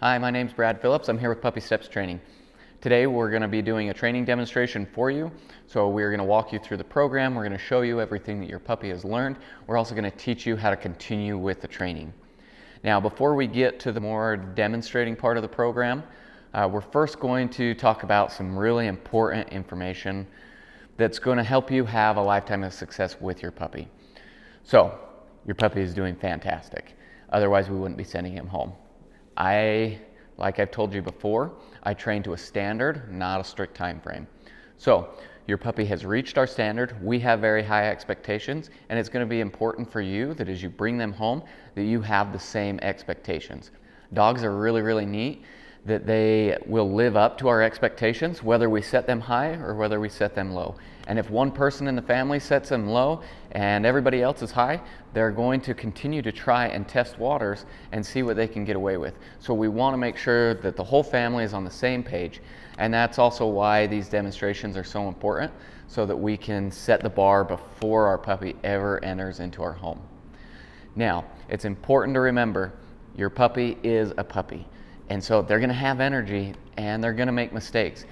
Hi, my name's Brad Phillips. I'm here with Puppy Steps Training. Today we're going to be doing a training demonstration for you. So we're going to walk you through the program. We're going to show you everything that your puppy has learned. We're also going to teach you how to continue with the training. Now, before we get to the more demonstrating part of the program, we're first going to talk about some really important information that's going to help you have a lifetime of success with your puppy. So, your puppy is doing fantastic. Otherwise, we wouldn't be sending him home. Like I've told you before, I train to a standard, not a strict time frame. So, your puppy has reached our standard. We have very high expectations, and it's going to be important for you that as you bring them home, that you have the same expectations. Dogs are really, really neat, that they will live up to our expectations, whether we set them high or whether we set them low. And if one person in the family sets them low and everybody else is high, they're going to continue to try and test waters and see what they can get away with. So we want to make sure that the whole family is on the same page. And that's also why these demonstrations are so important, so that we can set the bar before our puppy ever enters into our home. Now, it's important to remember, your puppy is a puppy. And so they're going to have energy and they're going to make mistakes.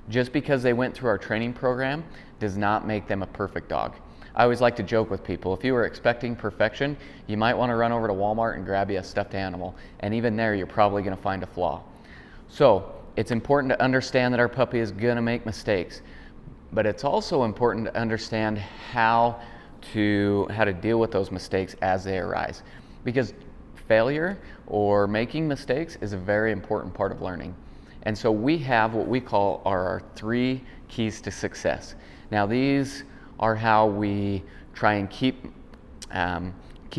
Just because they went through our training program does not make them a perfect dog. I always like to joke with people, if you were expecting perfection, you might want to run over to Walmart and grab you a stuffed animal. And even there, you're probably going to find a flaw. So it's important to understand that our puppy is going to make mistakes. But it's also important to understand how to deal with those mistakes as they arise. Because failure or making mistakes is a very important part of learning. And so we have what we call our 3 keys to success. Now these are how we try and keep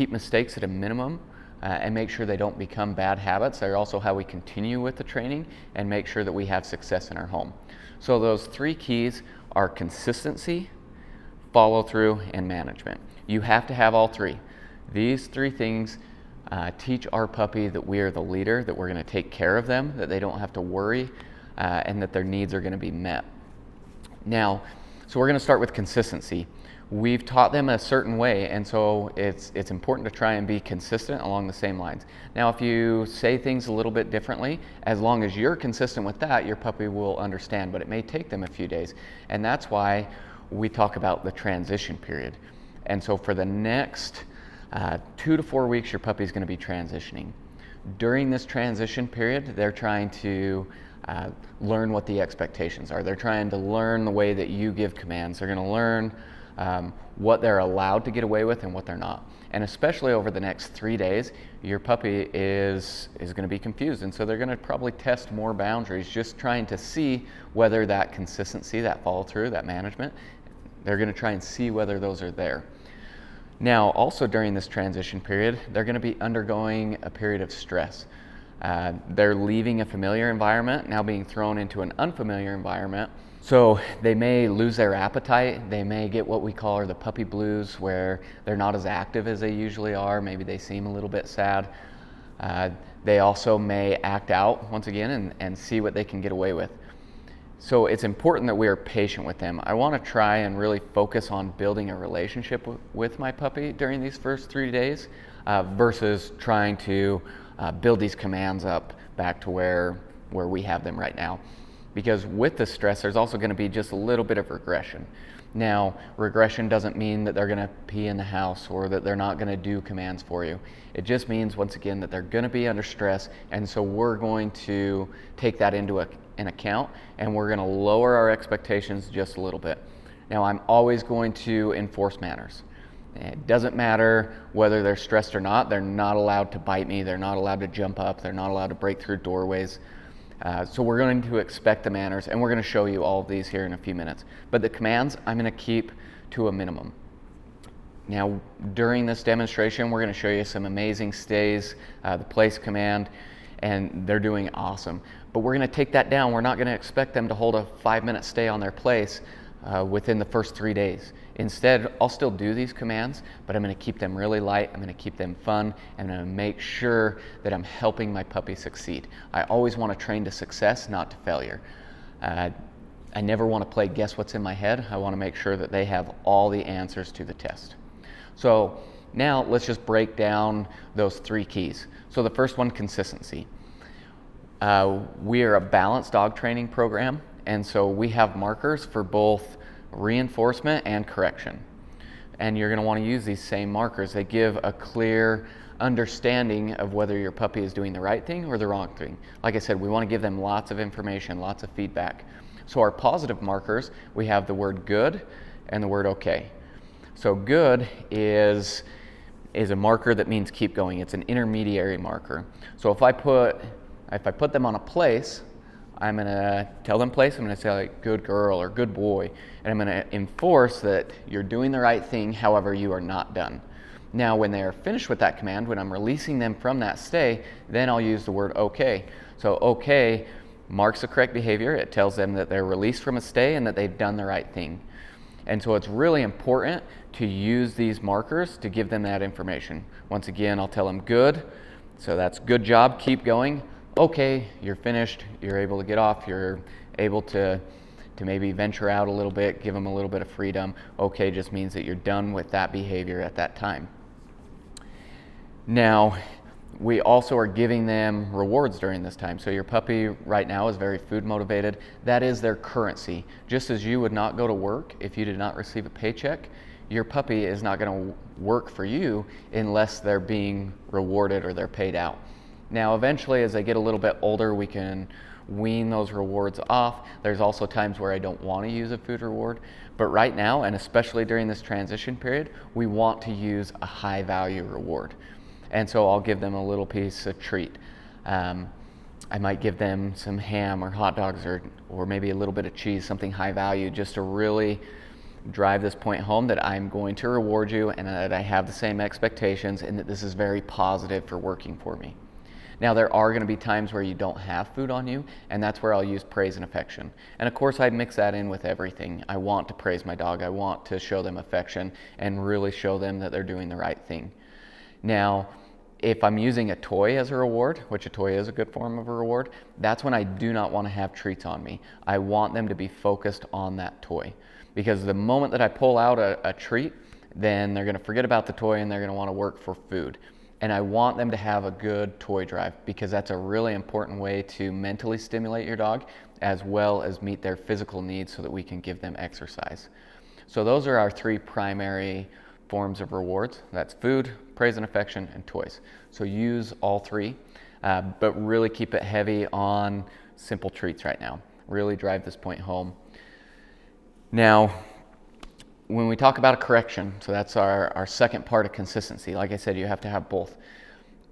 mistakes at a minimum and make sure they don't become bad habits. They're also how we continue with the training and make sure that we have success in our home. So those 3 keys are consistency, follow through, and management. You have to have all 3. These 3 things teach our puppy that we are the leader, that we're going to take care of them, that they don't have to worry, and that their needs are going to be met. Now, so we're going to start with consistency. We've taught them a certain way, and so it's important to try and be consistent along the same lines. Now, if you say things a little bit differently, as long as you're consistent with that, your puppy will understand, but it may take them a few days. And that's why we talk about the transition period. And so for the next 2 to 4 weeks, your puppy is going to be transitioning. During this transition period, they're trying to learn what the expectations are. They're trying to learn the way that you give commands. They're going to learn what they're allowed to get away with and what they're not. And especially over the next 3 days, your puppy is going to be confused. And so they're going to probably test more boundaries, just trying to see whether that consistency, that follow through, that management, they're going to try and see whether those are there. Now, also during this transition period, they're going to be undergoing a period of stress. They're leaving a familiar environment, now being thrown into an unfamiliar environment. So they may lose their appetite. They may get what we call the puppy blues, where they're not as active as they usually are. Maybe they seem a little bit sad. They also may act out once again and see what they can get away with. So it's important that we are patient with them. I want to try and really focus on building a relationship with my puppy during these first 3 days versus trying to build these commands up back to where we have them right now. Because with the stress, there's also going to be just a little bit of regression. Now, regression doesn't mean that they're going to pee in the house or that they're not going to do commands for you. It just means, once again, that they're going to be under stress, and so we're going to take that into an account, and we're going to lower our expectations just a little bit. Now, I'm always going to enforce manners. It doesn't matter whether they're stressed or not. They're not allowed to bite me. They're not allowed to jump up. They're not allowed to break through doorways. So we're going to expect the manners, and we're going to show you all of these here in a few minutes. But the commands, I'm going to keep to a minimum. Now, during this demonstration, we're going to show you some amazing stays, the place command, and they're doing awesome. But we're going to take that down. We're not going to expect them to hold a 5-minute stay on their place within the first 3 days. Instead, I'll still do these commands, but I'm going to keep them really light. I'm going to keep them fun, and I'm going to make sure that I'm helping my puppy succeed. I always want to train to success, not to failure. I never want to play guess what's in my head. I want to make sure that they have all the answers to the test. So now let's just break down those 3 keys. So the first one, consistency. We are a balanced dog training program, and so we have markers for both reinforcement and correction. And you're going to want to use these same markers. They give a clear understanding of whether your puppy is doing the right thing or the wrong thing. Like I said, we want to give them lots of information, lots of feedback. So our positive markers, we have the word good and the word okay. So good is a marker that means keep going. It's an intermediary marker. So if I put them on a place, I'm going to tell them place. I'm going to say like good girl or good boy, and I'm going to enforce that you're doing the right thing. However, you are not done. Now, when they are finished with that command, when I'm releasing them from that stay, then I'll use the word okay. So okay marks the correct behavior. It tells them that they're released from a stay and that they've done the right thing. And so it's really important to use these markers to give them that information. Once again, I'll tell them good. So that's good job, keep going. Okay, you're finished, you're able to get off, you're able to maybe venture out a little bit, give them a little bit of freedom. Okay just means that you're done with that behavior at that time. Now, we also are giving them rewards during this time. So your puppy right now is very food motivated. That is their currency. Just as you would not go to work if you did not receive a paycheck, your puppy is not going to work for you unless they're being rewarded or they're paid out. Now, eventually, as they get a little bit older, we can wean those rewards off. There's also times where I don't want to use a food reward. But right now, and especially during this transition period, we want to use a high value reward. And so I'll give them a little piece of treat. I might give them some ham or hot dogs or maybe a little bit of cheese, something high value, just to really drive this point home that I'm going to reward you and that I have the same expectations and that this is very positive for working for me. Now, there are going to be times where you don't have food on you, and that's where I'll use praise and affection. And of course, I mix that in with everything. I want to praise my dog. I want to show them affection and really show them that they're doing the right thing. Now, if I'm using a toy as a reward, which a toy is a good form of a reward, that's when I do not want to have treats on me. I want them to be focused on that toy. Because the moment that I pull out a treat, then they're going to forget about the toy and they're going to want to work for food. And I want them to have a good toy drive because that's a really important way to mentally stimulate your dog as well as meet their physical needs so that we can give them exercise. So those are our three primary forms of rewards. That's food, praise and affection, and toys. So use all three, but really keep it heavy on simple treats right now. Really drive this point home. Now, when we talk about a correction, so that's our second part of consistency. Like I said, you have to have both.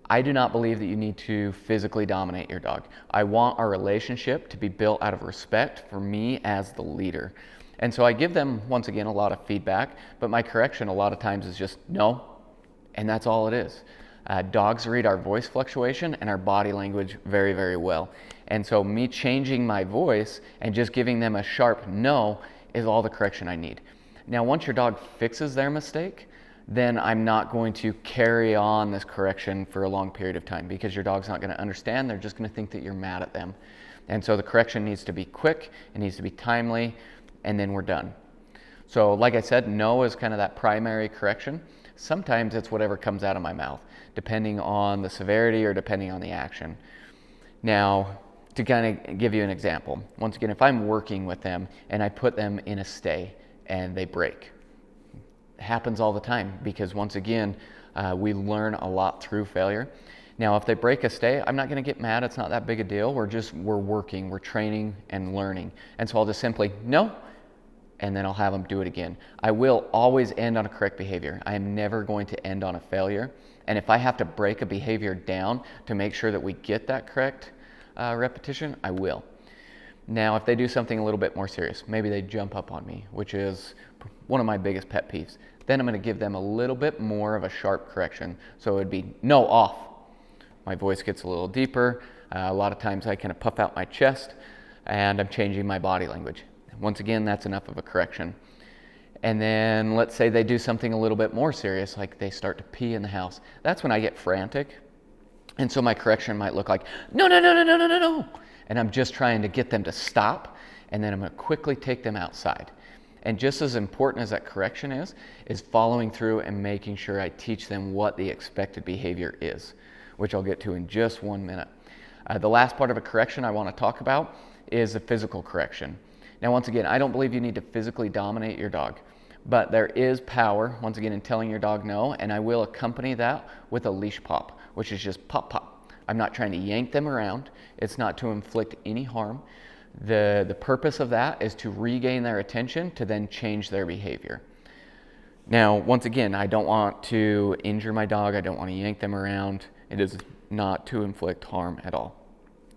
I do not believe that you need to physically dominate your dog. I want our relationship to be built out of respect for me as the leader. And so I give them, once again, a lot of feedback, but my correction a lot of times is just no, and that's all it is. Dogs read our voice fluctuation and our body language very, very well. And so me changing my voice and just giving them a sharp no is all the correction I need. Now, once your dog fixes their mistake, then I'm not going to carry on this correction for a long period of time because your dog's not going to understand. They're just going to think that you're mad at them. And so the correction needs to be quick, it needs to be timely, and then we're done. So like I said, no is kind of that primary correction. Sometimes it's whatever comes out of my mouth, depending on the severity or depending on the action. Now, to kind of give you an example, once again, if I'm working with them and I put them in a stay and they break, it happens all the time because once again, we learn a lot through failure. Now, if they break a stay, I'm not going to get mad. It's not that big a deal. We're working, we're training and learning. And so I'll just simply, no, and then I'll have them do it again. I will always end on a correct behavior. I am never going to end on a failure. And if I have to break a behavior down to make sure that we get that correct repetition, I will. Now, if they do something a little bit more serious, maybe they jump up on me, which is one of my biggest pet peeves, then I'm going to give them a little bit more of a sharp correction. So it would be, no, off. My voice gets a little deeper. A lot of times I kind of puff out my chest and I'm changing my body language. Once again, that's enough of a correction. And then let's say they do something a little bit more serious, like they start to pee in the house. That's when I get frantic. And so my correction might look like, no, no, no, no, no, no, no, no. And I'm just trying to get them to stop. And then I'm going to quickly take them outside. And just as important as that correction is following through and making sure I teach them what the expected behavior is, which I'll get to in just 1 minute. The last part of a correction I want to talk about is a physical correction. Now, once again, I don't believe you need to physically dominate your dog, but there is power, once again, in telling your dog no, and I will accompany that with a leash pop, which is just pop, pop. I'm not trying to yank them around. It's not to inflict any harm. The purpose of that is to regain their attention to then change their behavior. Now, once again, I don't want to injure my dog. I don't want to yank them around. It is not to inflict harm at all.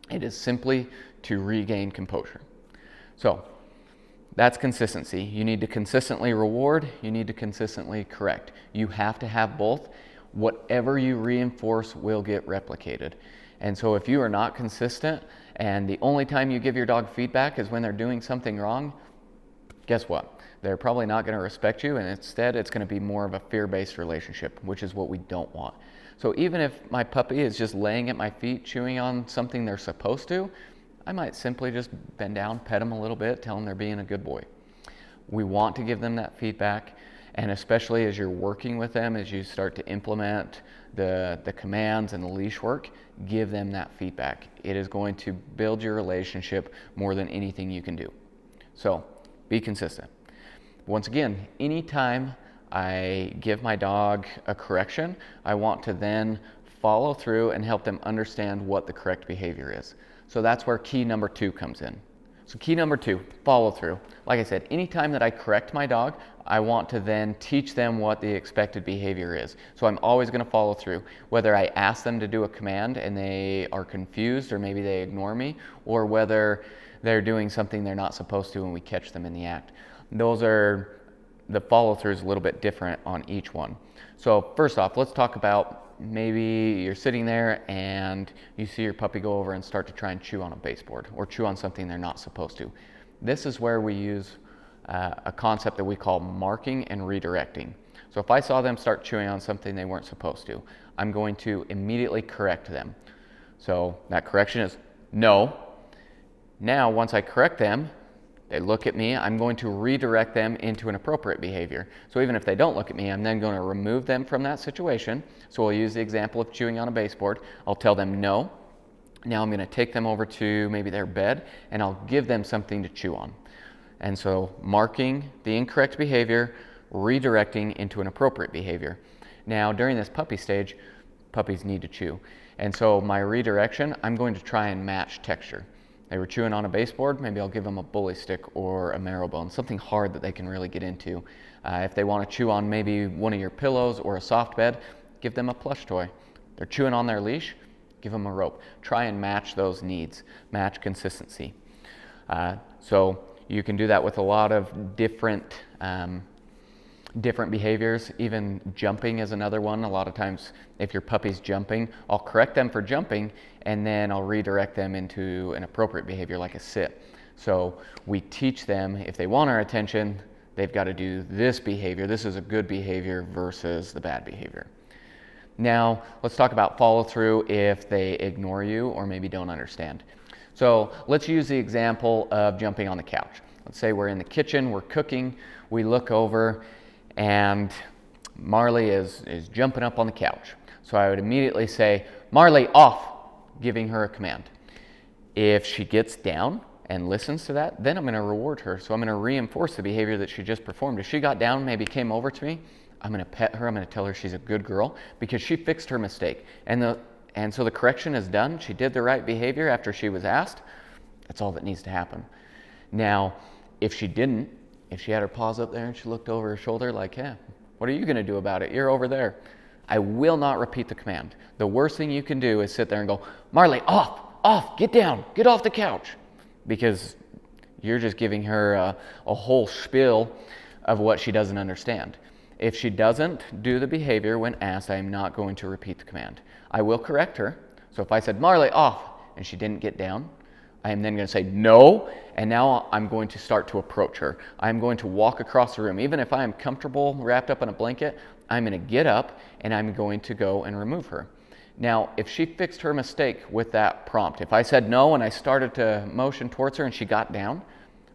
It is simply to regain composure. So that's consistency. You need to consistently reward. You need to consistently correct. You have to have both. Whatever you reinforce will get replicated. And so if you are not consistent and the only time you give your dog feedback is when they're doing something wrong, guess what? They're probably not going to respect you, and instead it's going to be more of a fear-based relationship, which is what we don't want. So even if my puppy is just laying at my feet chewing on something they're supposed to, I might simply just bend down, pet them a little bit, tell them they're being a good boy. We want to give them that feedback, and especially as you're working with them, as you start to implement the commands and the leash work, give them that feedback. It is going to build your relationship more than anything you can do. So be consistent. Once again, anytime I give my dog a correction, I want to then follow through and help them understand what the correct behavior is. So that's where key number 2 comes in. So key number 2, follow through. Like I said, anytime that I correct my dog, I want to then teach them what the expected behavior is. So I'm always going to follow through. Whether I ask them to do a command and they are confused or maybe they ignore me, or whether they're doing something they're not supposed to and we catch them in the act. The follow through is a little bit different on each one. So first off, let's talk about maybe you're sitting there and you see your puppy go over and start to try and chew on a baseboard or chew on something they're not supposed to. This is where we use a concept that we call marking and redirecting. So if I saw them start chewing on something they weren't supposed to, I'm going to immediately correct them. So that correction is no. Now, once I correct them, they look at me, I'm going to redirect them into an appropriate behavior. So even if they don't look at me, I'm then going to remove them from that situation. So we'll use the example of chewing on a baseboard. I'll tell them no. Now I'm going to take them over to maybe their bed and I'll give them something to chew on. And so marking the incorrect behavior, redirecting into an appropriate behavior. Now during this puppy stage, puppies need to chew. And so my redirection, I'm going to try and match texture. They were chewing on a baseboard, maybe I'll give them a bully stick or a marrow bone, something hard that they can really get into. If they want to chew on maybe one of your pillows or a soft bed, give them a plush toy. They're chewing on their leash, give them a rope. Try and match those needs, match consistency. So you can do that with a lot of different behaviors. Even jumping is another one. A lot of times if your puppy's jumping, I'll correct them for jumping and then I'll redirect them into an appropriate behavior like a sit. So we teach them, if they want our attention, they've got to do this behavior. This is a good behavior versus the bad behavior. Now let's talk about follow through if they ignore you or maybe don't understand. So let's use the example of jumping on the couch. Let's say we're in the kitchen, we're cooking, we look over and Marley is jumping up on the couch. So I would immediately say, Marley, off, giving her a command. If she gets down and listens to that, then I'm going to reward her. So I'm going to reinforce the behavior that she just performed. If she got down, maybe came over to me, I'm going to pet her. I'm going to tell her she's a good girl because she fixed her mistake. And so the correction is done. She did the right behavior after she was asked. That's all that needs to happen. Now, if she didn't, if she had her paws up there and she looked over her shoulder like, yeah, what are you going to do about it? You're over there. I will not repeat the command. The worst thing you can do is sit there and go, Marley, off, get down, get off the couch. Because you're just giving her a whole spiel of what she doesn't understand. If she doesn't do the behavior when asked, I am not going to repeat the command. I will correct her. So if I said, Marley, off, and she didn't get down, I am then going to say no, and now I'm going to start to approach her. I'm going to walk across the room. Even if I am comfortable wrapped up in a blanket, I'm going to get up and I'm going to go and remove her. Now, if she fixed her mistake with that prompt, if I said no and I started to motion towards her and she got down,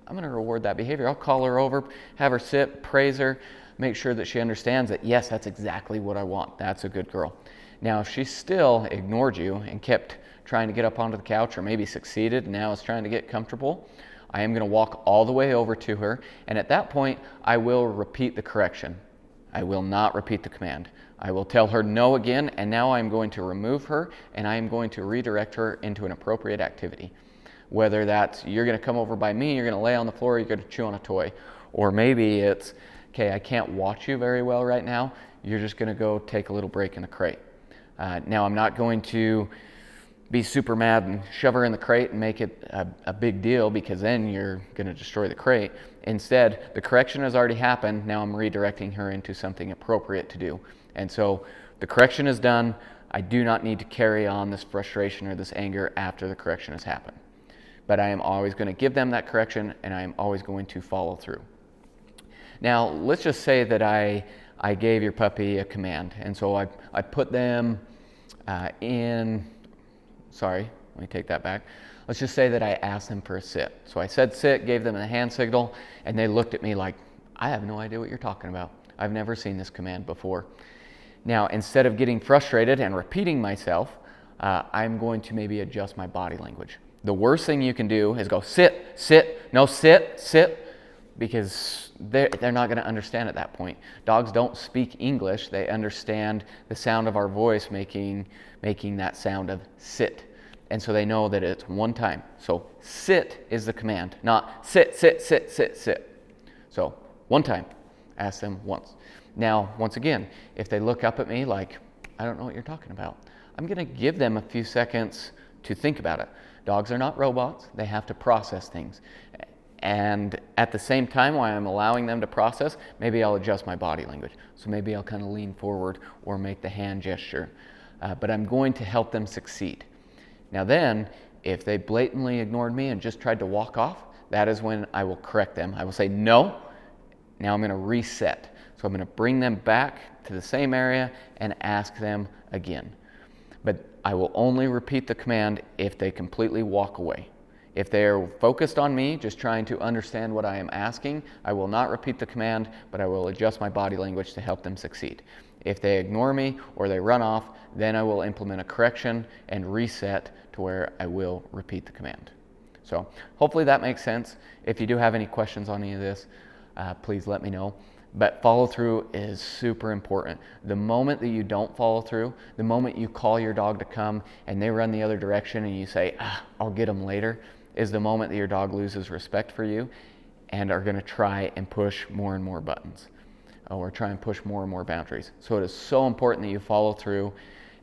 I'm going to reward that behavior. I'll call her over, have her sit, praise her, make sure that she understands that, yes, that's exactly what I want. That's a good girl. Now, if she still ignored you and kept trying to get up onto the couch, or maybe succeeded and now is trying to get comfortable, I am going to walk all the way over to her, and at that point I will repeat the correction. I will not repeat the command. I will tell her no again, and now I'm going to remove her and I am going to redirect her into an appropriate activity. Whether that's you're going to come over by me, you're going to lay on the floor, you're going to chew on a toy, or maybe it's, okay, I can't watch you very well right now, you're just going to go take a little break in the crate. Now I'm not going to be super mad and shove her in the crate and make it a big deal, because then you're going to destroy the crate. Instead, the correction has already happened. Now I'm redirecting her into something appropriate to do. And so the correction is done. I do not need to carry on this frustration or this anger after the correction has happened. But I am always going to give them that correction, and I am always going to follow through. Now, let's just say that I gave your puppy a command, and so I put them in. Sorry, let me take that back. Let's just say that I asked them for a sit. So I said sit, gave them a hand signal, and they looked at me like, I have no idea what you're talking about. I've never seen this command before. Now, instead of getting frustrated and repeating myself, I'm going to maybe adjust my body language. The worst thing you can do is go sit, sit, no sit, sit, because they're not going to understand at that point. Dogs don't speak English. They understand the sound of our voice making that sound of sit. And so they know that it's one time. So sit is the command, not sit, sit, sit, sit, sit. So one time, ask them once. Now, once again, if they look up at me like, I don't know what you're talking about, I'm going to give them a few seconds to think about it. Dogs are not robots. They have to process things. And at the same time, while I'm allowing them to process, maybe I'll adjust my body language. So maybe I'll kind of lean forward or make the hand gesture. But I'm going to help them succeed. Now then, if they blatantly ignored me and just tried to walk off, that is when I will correct them. I will say, no, now I'm going to reset. So I'm going to bring them back to the same area and ask them again. But I will only repeat the command if they completely walk away. If they are focused on me, just trying to understand what I am asking, I will not repeat the command, but I will adjust my body language to help them succeed. If they ignore me or they run off, then I will implement a correction and reset to where I will repeat the command. So hopefully that makes sense. If you do have any questions on any of this, please let me know. But follow through is super important. The moment that you don't follow through, the moment you call your dog to come and they run the other direction and you say, I'll get them later, is the moment that your dog loses respect for you and are going to try and push more and more buttons or try and push more and more boundaries. So it is so important that you follow through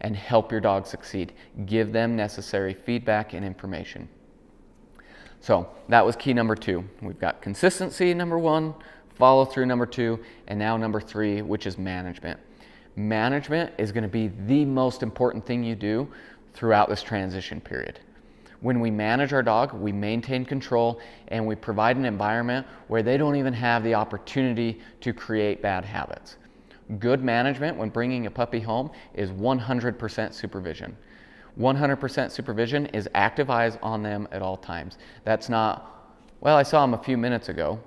and help your dog succeed. Give them necessary feedback and information. So that was key number 2. We've got consistency, number 1, follow through, number 2, and now number 3, which is management. Management is going to be the most important thing you do throughout this transition period. When we manage our dog, we maintain control and we provide an environment where they don't even have the opportunity to create bad habits. Good management when bringing a puppy home is 100% supervision. 100% supervision is active eyes on them at all times. That's not, well, I saw them a few minutes ago.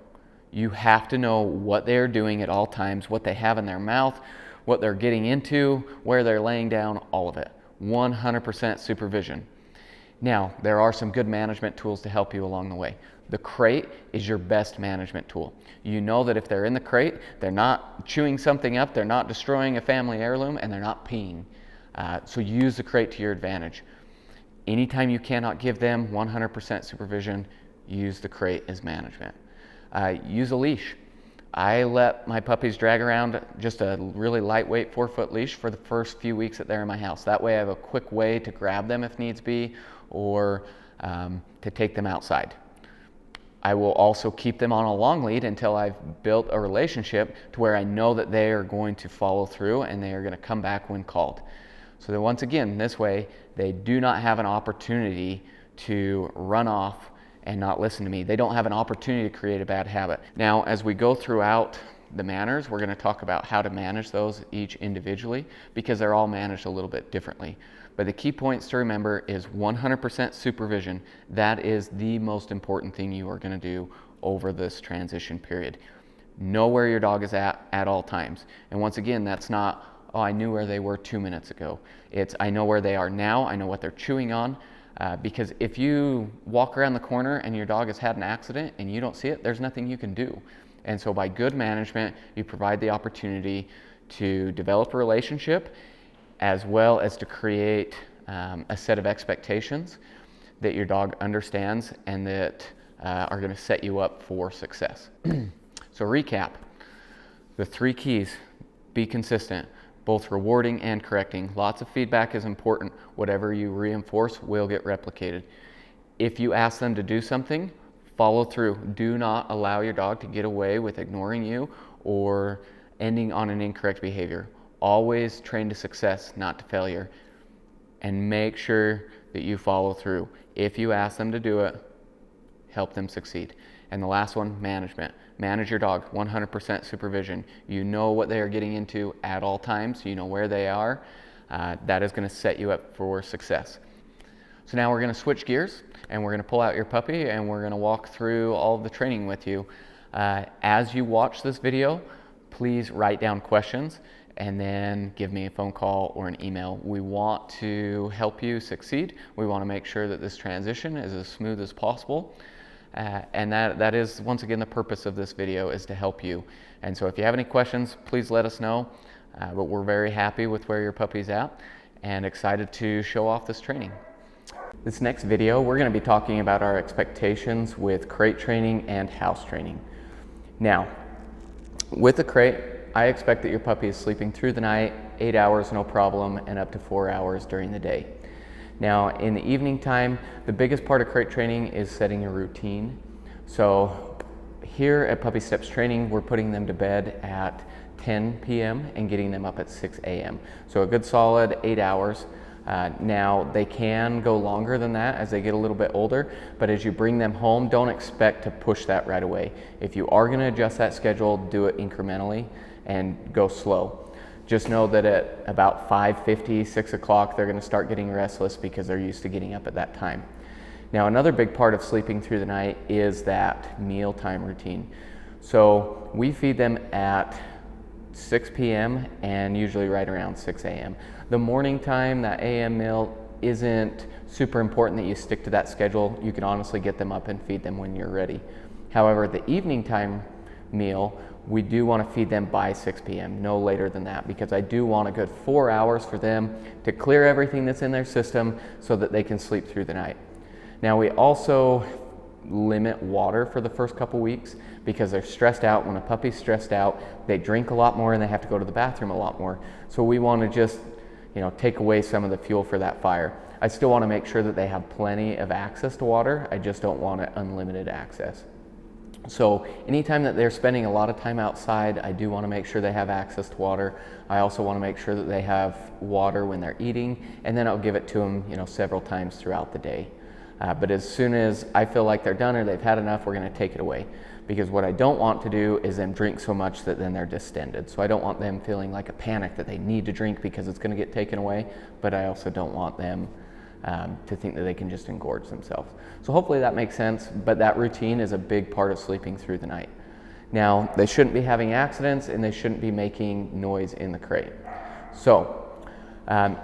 You have to know what they're doing at all times, what they have in their mouth, what they're getting into, where they're laying down, all of it. 100% supervision. Now, there are some good management tools to help you along the way. The crate is your best management tool. You know that if they're in the crate, they're not chewing something up, they're not destroying a family heirloom, and they're not peeing. So use the crate to your advantage. Anytime you cannot give them 100% supervision, use the crate as management. Use a leash. I let my puppies drag around just a really lightweight 4-foot leash for the first few weeks that they're in my house. That way I have a quick way to grab them if needs be, or to take them outside. I will also keep them on a long lead until I've built a relationship to where I know that they are going to follow through and they are going to come back when called. So that once again, this way, they do not have an opportunity to run off and not listen to me. They don't have an opportunity to create a bad habit. Now, as we go throughout the manners, we're going to talk about how to manage those each individually because they're all managed a little bit differently. But the key points to remember is 100% supervision. That is the most important thing you are going to do over this transition period. Know where your dog is at all times. And once again, that's not, oh, I knew where they were 2 minutes ago. It's, I know where they are now, I know what they're chewing on. Because if you walk around the corner and your dog has had an accident and you don't see it, there's nothing you can do. And so by good management, you provide the opportunity to develop a relationship as well as to create a set of expectations that your dog understands and that are going to set you up for success. So recap, the 3 keys: be consistent, both rewarding and correcting. Lots of feedback is important. Whatever you reinforce will get replicated. If you ask them to do something, follow through. Do not allow your dog to get away with ignoring you or ending on an incorrect behavior. Always train to success, not to failure. And make sure that you follow through. If you ask them to do it, help them succeed. And the last one, management. Manage your dog, 100% supervision. You know what they are getting into at all times. You know where they are. That is going to set you up for success. So now we're going to switch gears and we're going to pull out your puppy and we're going to walk through all of the training with you. As you watch this video, please write down questions and then give me a phone call or an email. We want to help you succeed. We want to make sure that this transition is as smooth as possible. And that is, once again, the purpose of this video is to help you. And so if you have any questions, please let us know. But we're very happy with where your puppy's at and excited to show off this training. This next video, we're going to be talking about our expectations with crate training and house training. Now, with the crate, I expect that your puppy is sleeping through the night, 8 hours, no problem, and up to 4 hours during the day. Now, in the evening time, the biggest part of crate training is setting a routine. So here at Puppy Steps Training, we're putting them to bed at 10 p.m. and getting them up at 6 a.m. So a good solid 8 hours. Now, they can go longer than that as they get a little bit older, but as you bring them home, don't expect to push that right away. If you are going to adjust that schedule, do it incrementally and go slow. Just know that at about 5:50, 6 o'clock, they're going to start getting restless because they're used to getting up at that time. Now, another big part of sleeping through the night is that mealtime routine. So we feed them at 6 p.m. and usually right around 6 a.m. The morning time, that a.m. meal, isn't super important that you stick to that schedule. You can honestly get them up and feed them when you're ready. However, the evening time meal, we do want to feed them by 6 p.m., no later than that, because I do want a good 4 hours for them to clear everything that's in their system so that they can sleep through the night. Now, we also limit water for the first couple weeks because they're stressed out. When a puppy's stressed out, they drink a lot more and they have to go to the bathroom a lot more. So we want to just, take away some of the fuel for that fire. I still want to make sure that they have plenty of access to water. I just don't want unlimited access. So anytime that they're spending a lot of time outside, I do want to make sure they have access to water. I also want to make sure that they have water when they're eating, and then I'll give it to them, several times throughout the day. But as soon as I feel like they're done or they've had enough, we're going to take it away. Because what I don't want to do is them drink so much that then they're distended. So I don't want them feeling like a panic that they need to drink because it's going to get taken away, but I also don't want them to think that they can just engorge themselves. So hopefully that makes sense, but that routine is a big part of sleeping through the night. Now, they shouldn't be having accidents and they shouldn't be making noise in the crate. So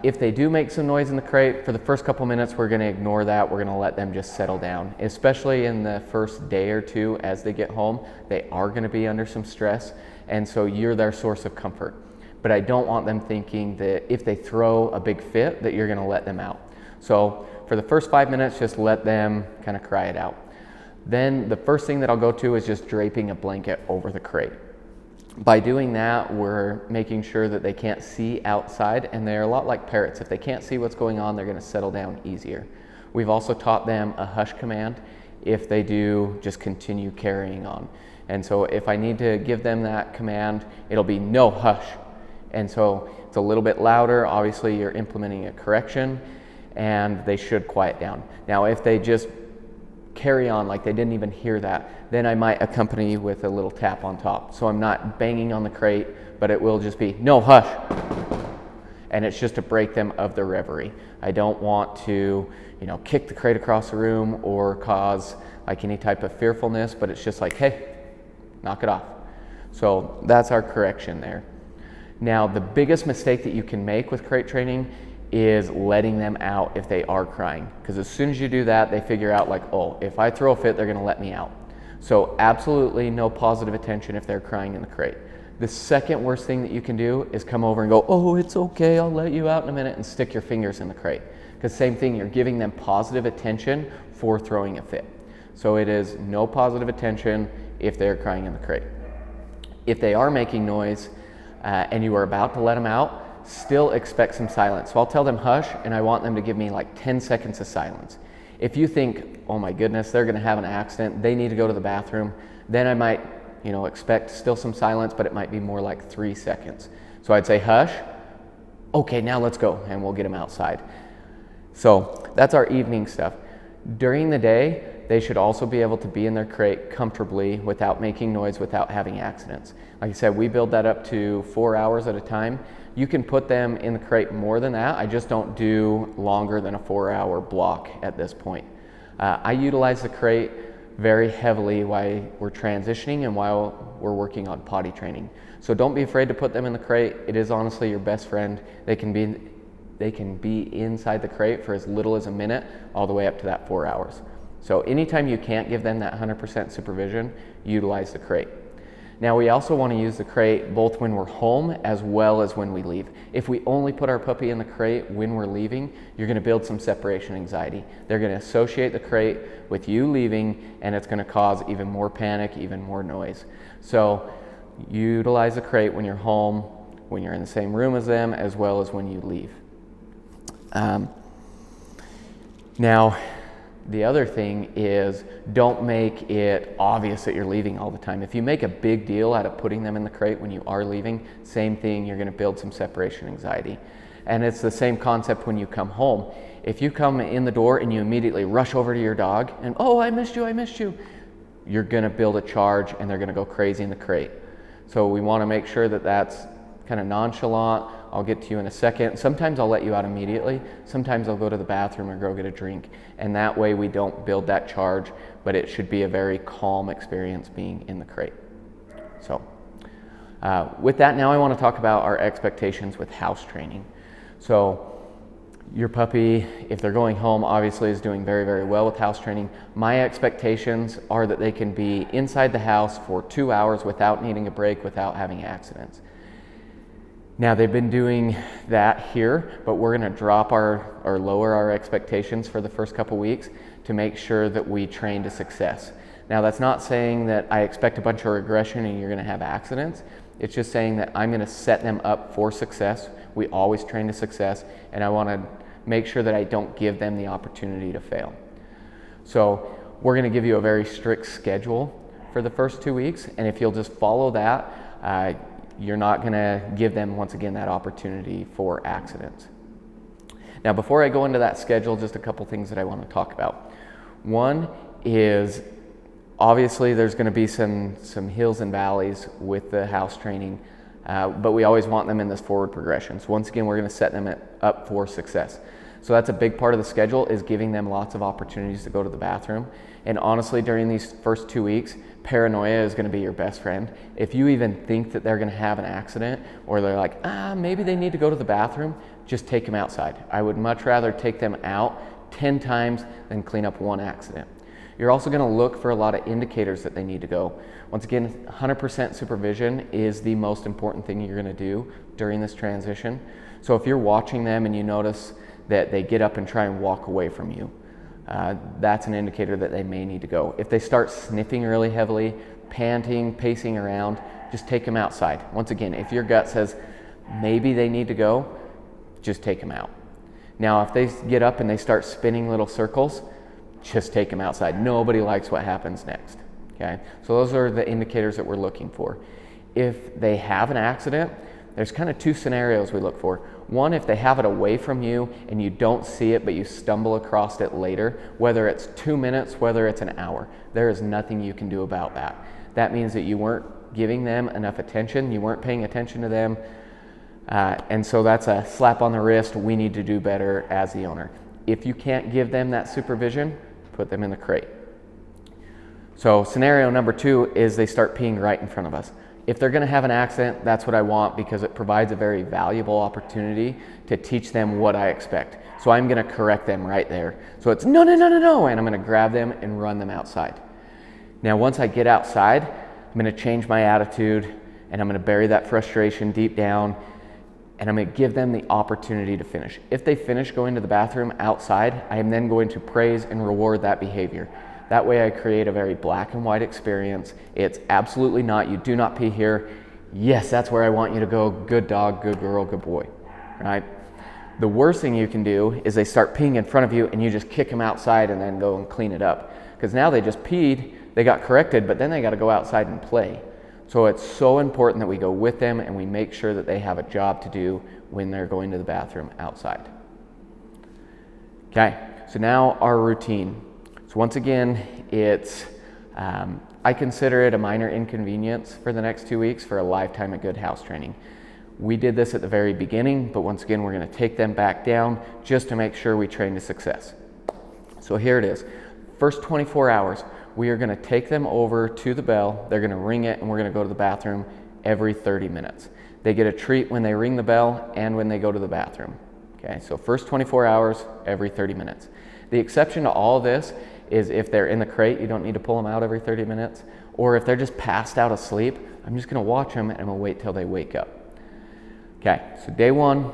if they do make some noise in the crate, for the first couple minutes, we're going to ignore that. We're going to let them just settle down, especially in the first day or two as they get home. They are going to be under some stress, and so you're their source of comfort. But I don't want them thinking that if they throw a big fit, that you're going to let them out. So for the first 5 minutes, just let them kind of cry it out. Then the first thing that I'll go to is just draping a blanket over the crate. By doing that, we're making sure that they can't see outside, and they're a lot like parrots. If they can't see what's going on, they're going to settle down easier. We've also taught them a hush command. If they do, just continue carrying on. And so if I need to give them that command, it'll be no, hush. And so it's a little bit louder. Obviously, you're implementing a correction, and they should quiet down. Now, if they just carry on like they didn't even hear that, then I might accompany with a little tap on top. So I'm not banging on the crate, but it will just be, no, hush. And it's just to break them of their reverie. I don't want to, kick the crate across the room or cause like any type of fearfulness, but it's just like, hey, knock it off. So that's our correction there. Now, the biggest mistake that you can make with crate training is letting them out if they are crying. Because as soon as you do that, they figure out like, oh, if I throw a fit, they're gonna let me out. So absolutely no positive attention if they're crying in the crate. The second worst thing that you can do is come over and go, oh, it's okay, I'll let you out in a minute, and stick your fingers in the crate. Because same thing, you're giving them positive attention for throwing a fit. So it is no positive attention if they're crying in the crate. If they are making noise and you are about to let them out, still expect some silence. So I'll tell them hush, and I want them to give me like 10 seconds of silence. If you think, oh my goodness, they're gonna have an accident, they need to go to the bathroom, then I might expect still some silence, but it might be more like 3 seconds. So I'd say hush, okay, now let's go, and we'll get them outside. So that's our evening stuff. During the day, they should also be able to be in their crate comfortably without making noise, without having accidents. Like I said, we build that up to 4 hours at a time. You can put them in the crate more than that. I just don't do longer than a 4-hour block at this point. I utilize the crate very heavily while we're transitioning and while we're working on potty training. So don't be afraid to put them in the crate. It is honestly your best friend. They can be inside the crate for as little as a minute, all the way up to that 4 hours. So anytime you can't give them that 100% supervision, utilize the crate. Now we also want to use the crate both when we're home as well as when we leave. If we only put our puppy in the crate when we're leaving, you're going to build some separation anxiety. They're going to associate the crate with you leaving, and it's going to cause even more panic, even more noise. So utilize the crate when you're home, when you're in the same room as them, as well as when you leave. Now, the other thing is, don't make it obvious that you're leaving all the time. If you make a big deal out of putting them in the crate when you are leaving, same thing, you're going to build some separation anxiety. And it's the same concept when you come home. If you come in the door and you immediately rush over to your dog and, oh, I missed you, you're going to build a charge and they're going to go crazy in the crate. So we want to make sure that that's kind of nonchalant. I'll get to you in a second. Sometimes I'll let you out immediately. Sometimes I'll go to the bathroom or go get a drink. And that way we don't build that charge, but it should be a very calm experience being in the crate. So with that, now I want to talk about our expectations with house training. So your puppy, if they're going home, obviously is doing very, very well with house training. My expectations are that they can be inside the house for 2 hours without needing a break, without having accidents. Now they've been doing that here, but we're going to drop or lower our expectations for the first couple weeks to make sure that we train to success. Now that's not saying that I expect a bunch of regression and you're going to have accidents. It's just saying that I'm going to set them up for success. We always train to success, and I want to make sure that I don't give them the opportunity to fail. So we're going to give you a very strict schedule for the first 2 weeks, and if you'll just follow that, you're not going to give them, once again, that opportunity for accidents. Now, before I go into that schedule, just a couple things that I want to talk about. One is, obviously, there's going to be some hills and valleys with the house training, but we always want them in this forward progression. So once again, we're going to set them up for success. So that's a big part of the schedule, is giving them lots of opportunities to go to the bathroom. And honestly, during these first 2 weeks, paranoia is going to be your best friend. If you even think that they're going to have an accident, or they're like, maybe they need to go to the bathroom, just take them outside. I would much rather take them out 10 times than clean up one accident. You're also going to look for a lot of indicators that they need to go. Once again, 100% supervision is the most important thing you're going to do during this transition. So if you're watching them and you notice that they get up and try and walk away from you, that's an indicator that they may need to go. If they start sniffing really heavily, panting, pacing around, just take them outside. Once again, if your gut says maybe they need to go, just take them out. Now, if they get up and they start spinning little circles, just take them outside. Nobody likes what happens next. Okay? So those are the indicators that we're looking for. If they have an accident, there's kind of 2 scenarios we look for. One, if they have it away from you and you don't see it, but you stumble across it later, whether it's 2 minutes, whether it's an hour, there is nothing you can do about that. That means that you weren't giving them enough attention, you weren't paying attention to them, and so that's a slap on the wrist. We need to do better as the owner. If you can't give them that supervision, put them in the crate. So scenario number 2 is they start peeing right in front of us. If they're gonna have an accident, that's what I want, because it provides a very valuable opportunity to teach them what I expect. So I'm gonna correct them right there. So it's no, no, no, no, no, and I'm gonna grab them and run them outside. Now, once I get outside, I'm gonna change my attitude, and I'm gonna bury that frustration deep down, and I'm gonna give them the opportunity to finish. If they finish going to the bathroom outside, I am then going to praise and reward that behavior. That way I create a very black and white experience. It's absolutely not, you do not pee here. Yes, that's where I want you to go. Good dog, good girl, good boy, right? The worst thing you can do is they start peeing in front of you and you just kick them outside and then go and clean it up. Because now they just peed, they got corrected, but then they gotta go outside and play. So it's so important that we go with them and we make sure that they have a job to do when they're going to the bathroom outside. Okay, so now our routine. So once again, it's, I consider it a minor inconvenience for the next 2 weeks for a lifetime of good house training. We did this at the very beginning, but once again, we're gonna take them back down just to make sure we train to success. So here it is. First 24 hours, we are gonna take them over to the bell, they're gonna ring it, and we're gonna go to the bathroom every 30 minutes. They get a treat when they ring the bell and when they go to the bathroom. Okay, so first 24 hours, every 30 minutes. The exception to all of this is if they're in the crate, you don't need to pull them out every 30 minutes, or if they're just passed out asleep, I'm just gonna watch them and I'm gonna wait till they wake up. Okay, so day one,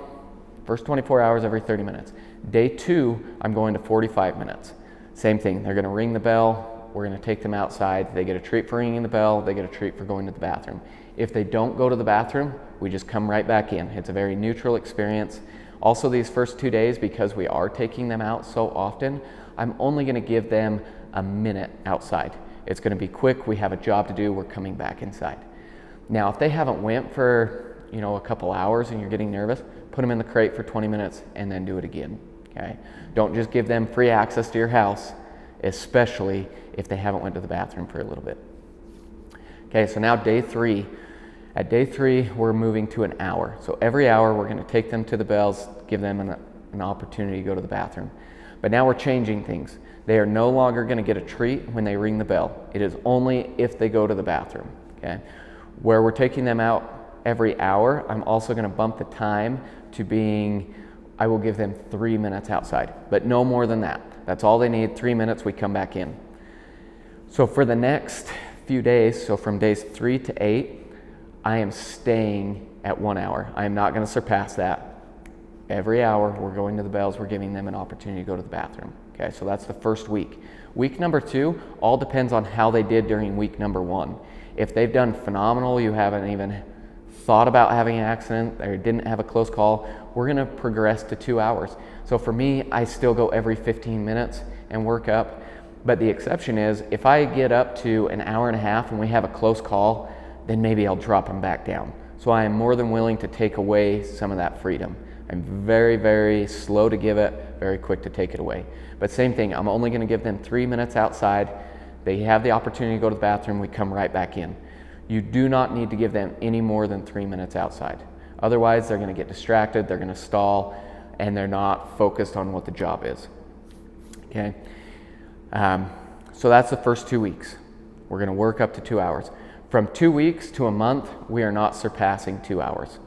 first 24 hours, every 30 minutes. Day two, I'm going to 45 minutes. Same thing, they're gonna ring the bell, we're gonna take them outside, they get a treat for ringing the bell, they get a treat for going to the bathroom. If they don't go to the bathroom, we just come right back in. It's a very neutral experience. Also, these first 2 days, because we are taking them out so often, I'm only gonna give them a minute outside. It's gonna be quick, we have a job to do, we're coming back inside. Now, if they haven't went for a couple hours and you're getting nervous, put them in the crate for 20 minutes and then do it again, okay? Don't just give them free access to your house, especially if they haven't went to the bathroom for a little bit. Okay, so now day three. At day three, we're moving to an hour. So every hour, we're gonna take them to the bells, give them an opportunity to go to the bathroom. But now we're changing things. They are no longer gonna get a treat when they ring the bell. It is only if they go to the bathroom, okay? Where we're taking them out every hour, I'm also gonna bump the time to being, I will give them 3 minutes outside, but no more than that. That's all they need, 3 minutes, we come back in. So for the next few days, so from days 3 to 8, I am staying at 1 hour. I am not gonna surpass that. Every hour, we're going to the bells, we're giving them an opportunity to go to the bathroom. Okay, so that's the first week. Week number 2, all depends on how they did during week number 1. If they've done phenomenal, you haven't even thought about having an accident or didn't have a close call, we're gonna progress to 2 hours. So for me, I still go every 15 minutes and work up. But the exception is, if I get up to an hour and a half and we have a close call, then maybe I'll drop them back down. So I am more than willing to take away some of that freedom. I'm very, very slow to give it, very quick to take it away. But same thing, I'm only gonna give them 3 minutes outside. They have the opportunity to go to the bathroom, we come right back in. You do not need to give them any more than 3 minutes outside. Otherwise, they're gonna get distracted, they're gonna stall, and they're not focused on what the job is, okay? So that's the first 2 weeks. We're gonna work up to 2 hours. From 2 weeks to a month, we are not surpassing 2 hours.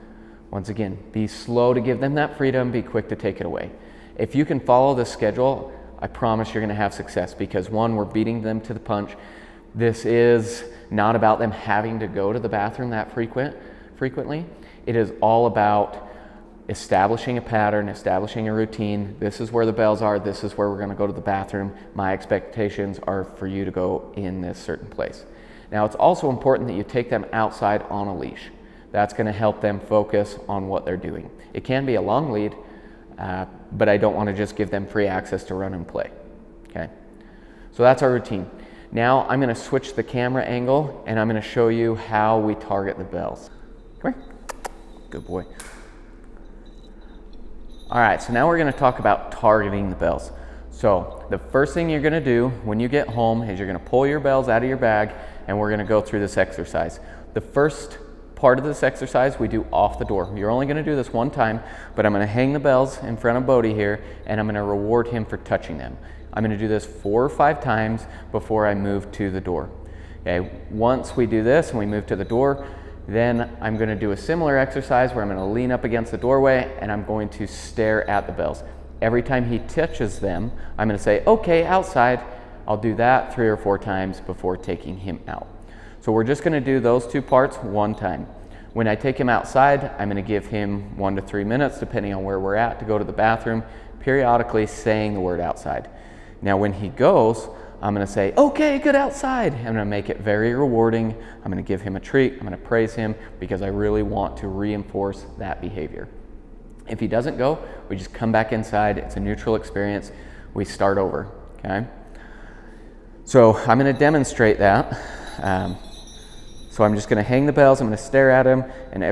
Once again, be slow to give them that freedom, be quick to take it away. If you can follow this schedule, I promise you're gonna have success, because one, we're beating them to the punch. This is not about them having to go to the bathroom that frequently. It is all about establishing a pattern, establishing a routine. This is where the bells are, this is where we're gonna go to the bathroom. My expectations are for you to go in this certain place. Now, it's also important that you take them outside on a leash. That's gonna help them focus on what they're doing. It can be a long lead, but I don't wanna just give them free access to run and play, okay? So that's our routine. Now I'm gonna switch the camera angle and I'm gonna show you how we target the bells. Come here, good boy. All right, so now we're gonna talk about targeting the bells. So the first thing you're gonna do when you get home is you're gonna pull your bells out of your bag and we're gonna go through this exercise. The first part of this exercise we do off the door. You're only gonna do this one time, but I'm gonna hang the bells in front of Bodhi here and I'm gonna reward him for touching them. I'm gonna do this 4 or 5 times before I move to the door. Okay, once we do this and we move to the door, Then I'm going to do a similar exercise where I'm going to lean up against the doorway and I'm going to stare at the bells. Every time he touches them, I'm going to say, okay, outside. I'll do that 3 or 4 times before taking him out. So we're just going to do those 2 parts one time. When I take him outside, I'm going to give him 1 to 3 minutes, depending on where we're at, to go to the bathroom, periodically saying the word outside. Now when he goes, I'm going to say, okay, good outside. I'm going to make it very rewarding. I'm going to give him a treat. I'm going to praise him because I really want to reinforce that behavior. If he doesn't go, we just come back inside. It's a neutral experience. We start over, okay? So I'm going to demonstrate that. So I'm just going to hang the bells. I'm going to stare at him, and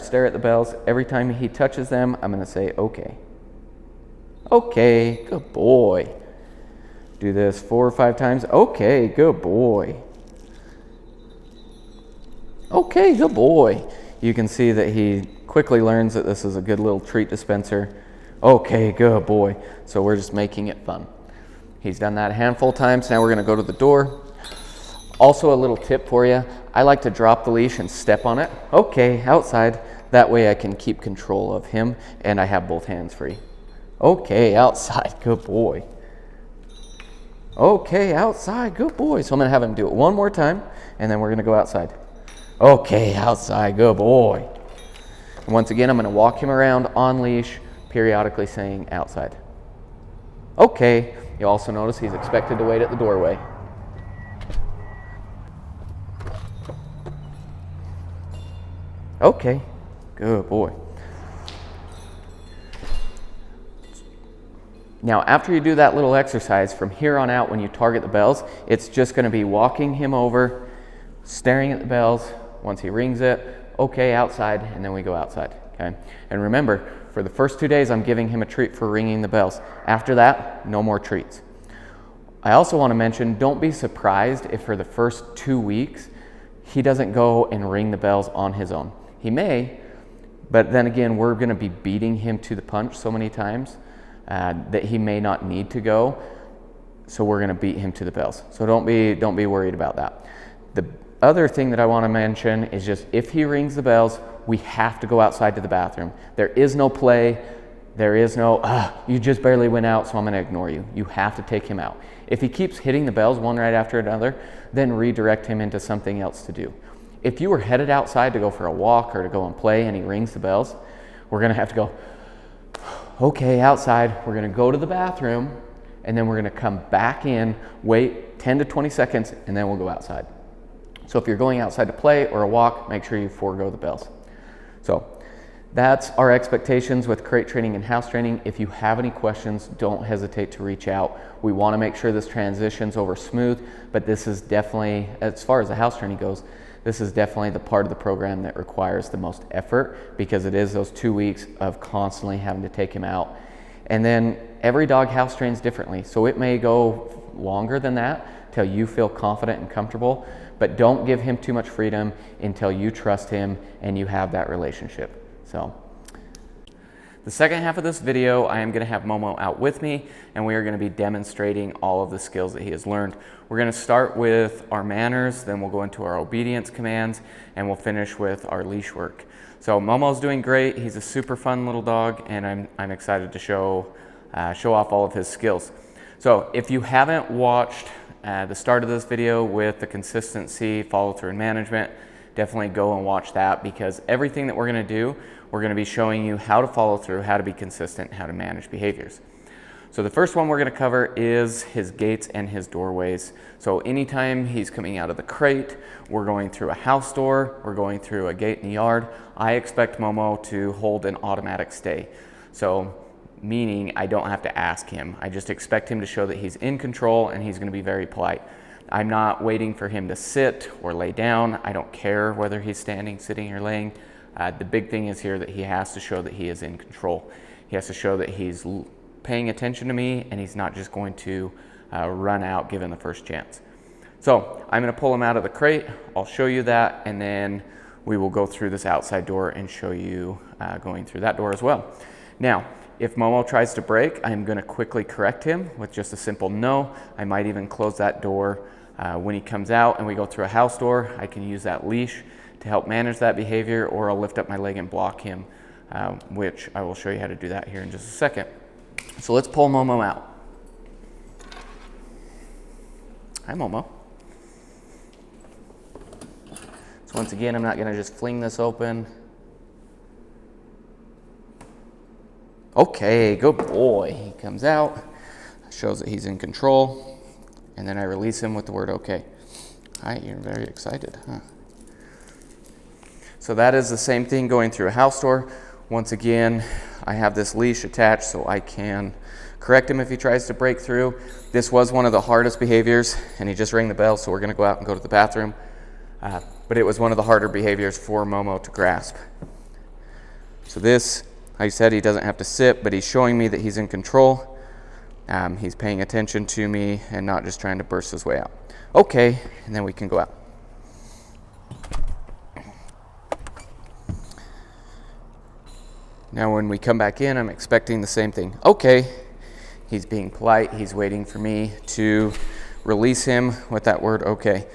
stare at the bells. Every time he touches them, I'm going to say, okay. Okay, good boy. Do this 4 or 5 times. Okay, good boy. Okay, good boy. You can see that he quickly learns that this is a good little treat dispenser. Okay, good boy. So we're just making it fun. He's done that a handful of times. Now we're going to go to the door. Also, a little tip for you. I like to drop the leash and step on it. Okay, outside. That way I can keep control of him and I have both hands free. Okay, outside. Good boy. Okay, outside. Good boy. So I'm going to have him do it 1 more time and then we're going to go outside. Okay, outside. Good boy. And once again, I'm going to walk him around on leash, periodically saying outside. Okay. You also notice he's expected to wait at the doorway. Okay, good boy. Now, after you do that little exercise, from here on out, when you target the bells, it's just going to be walking him over, staring at the bells. Once he rings it, okay, outside, and then we go outside, okay? And remember, for the first 2 days, I'm giving him a treat for ringing the bells. After that, no more treats. I also want to mention, don't be surprised if for the first 2 weeks, he doesn't go and ring the bells on his own. He may, but then again, we're going to be beating him to the punch so many times that he may not need to go. So we're going to beat him to the bells. So don't be worried about that. The other thing that I want to mention is just if he rings the bells, we have to go outside to the bathroom. There is no play. There is no, you just barely went out, so I'm going to ignore you. You have to take him out. If he keeps hitting the bells one right after another, then redirect him into something else to do. If you were headed outside to go for a walk or to go and play and he rings the bells, we're going to have to go, okay, outside. We're going to go to the bathroom, and then we're going to come back in, wait 10 to 20 seconds, and then we'll go outside. So if you're going outside to play or a walk, make sure you forego the bells. So that's our expectations with crate training and house training. If you have any questions, don't hesitate to reach out. We want to make sure this transitions over smooth, but this is definitely, as far as the house training goes, this is definitely the part of the program that requires the most effort because it is those 2 weeks of constantly having to take him out. And then every dog house trains differently. So it may go longer than that till you feel confident and comfortable, but don't give him too much freedom until you trust him and you have that relationship. So the second half of this video, I am going to have Momo out with me and we are going to be demonstrating all of the skills that he has learned. We're going to start with our manners, then we'll go into our obedience commands, and we'll finish with our leash work. So Momo's doing great. He's a super fun little dog and I'm excited to show off all of his skills. So if you haven't watched the start of this video with the consistency, follow through, and management, definitely go and watch that because everything that we're going to do, we're going to be showing you how to follow through, how to be consistent, how to manage behaviors. So the first one we're going to cover is his gates and his doorways. So anytime he's coming out of the crate, we're going through a house door, we're going through a gate in the yard, I expect Momo to hold an automatic stay. So meaning I don't have to ask him. I just expect him to show that he's in control and he's going to be very polite. I'm not waiting for him to sit or lay down. I don't care whether he's standing, sitting, or laying. The big thing is here that he has to show that he is in control. He has to show that he's paying attention to me and he's not just going to run out given the first chance. So I'm going to pull him out of the crate. I'll show you that and then we will go through this outside door and show you going through that door as well. Now, if Momo tries to break, I'm going to quickly correct him with just a simple no. I might even close that door when he comes out and we go through a house door. I can use that leash to help manage that behavior, or I'll lift up my leg and block him, which I will show you how to do that here in just a second. So let's pull Momo out. Hi, Momo. So once again, I'm not going to just fling this open. Okay, good boy. He comes out, shows that he's in control, and then I release him with the word okay. Hi, you're very excited, huh? So that is the same thing going through a house door. Once again, I have this leash attached so I can correct him if he tries to break through. This was one of the hardest behaviors, and he just rang the bell, so we're going to go out and go to the bathroom. But it was one of the harder behaviors for Momo to grasp. So this, like I said, he doesn't have to sit, but he's showing me that he's in control. He's paying attention to me and not just trying to burst his way out. Okay, and then we can go out. Now when we come back in, I'm expecting the same thing. Okay, he's being polite. He's waiting for me to release him with that word okay.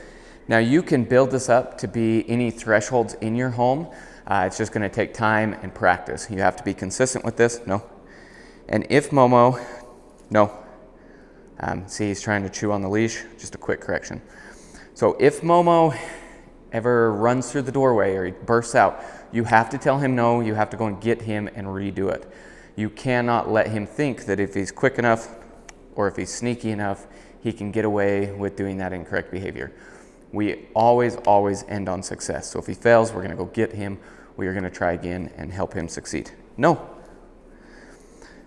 Now you can build this up to be any thresholds in your home. It's just going to take time and practice. You have to be consistent with this. No. And if Momo, no. See, he's trying to chew on the leash. Just a quick correction. So if Momo ever runs through the doorway or he bursts out, you have to tell him no. You have to go and get him and redo it. You cannot let him think that if he's quick enough or if he's sneaky enough, he can get away with doing that incorrect behavior. We always end on success. So if he fails, we're going to go get him. We are going to try again and help him succeed. No.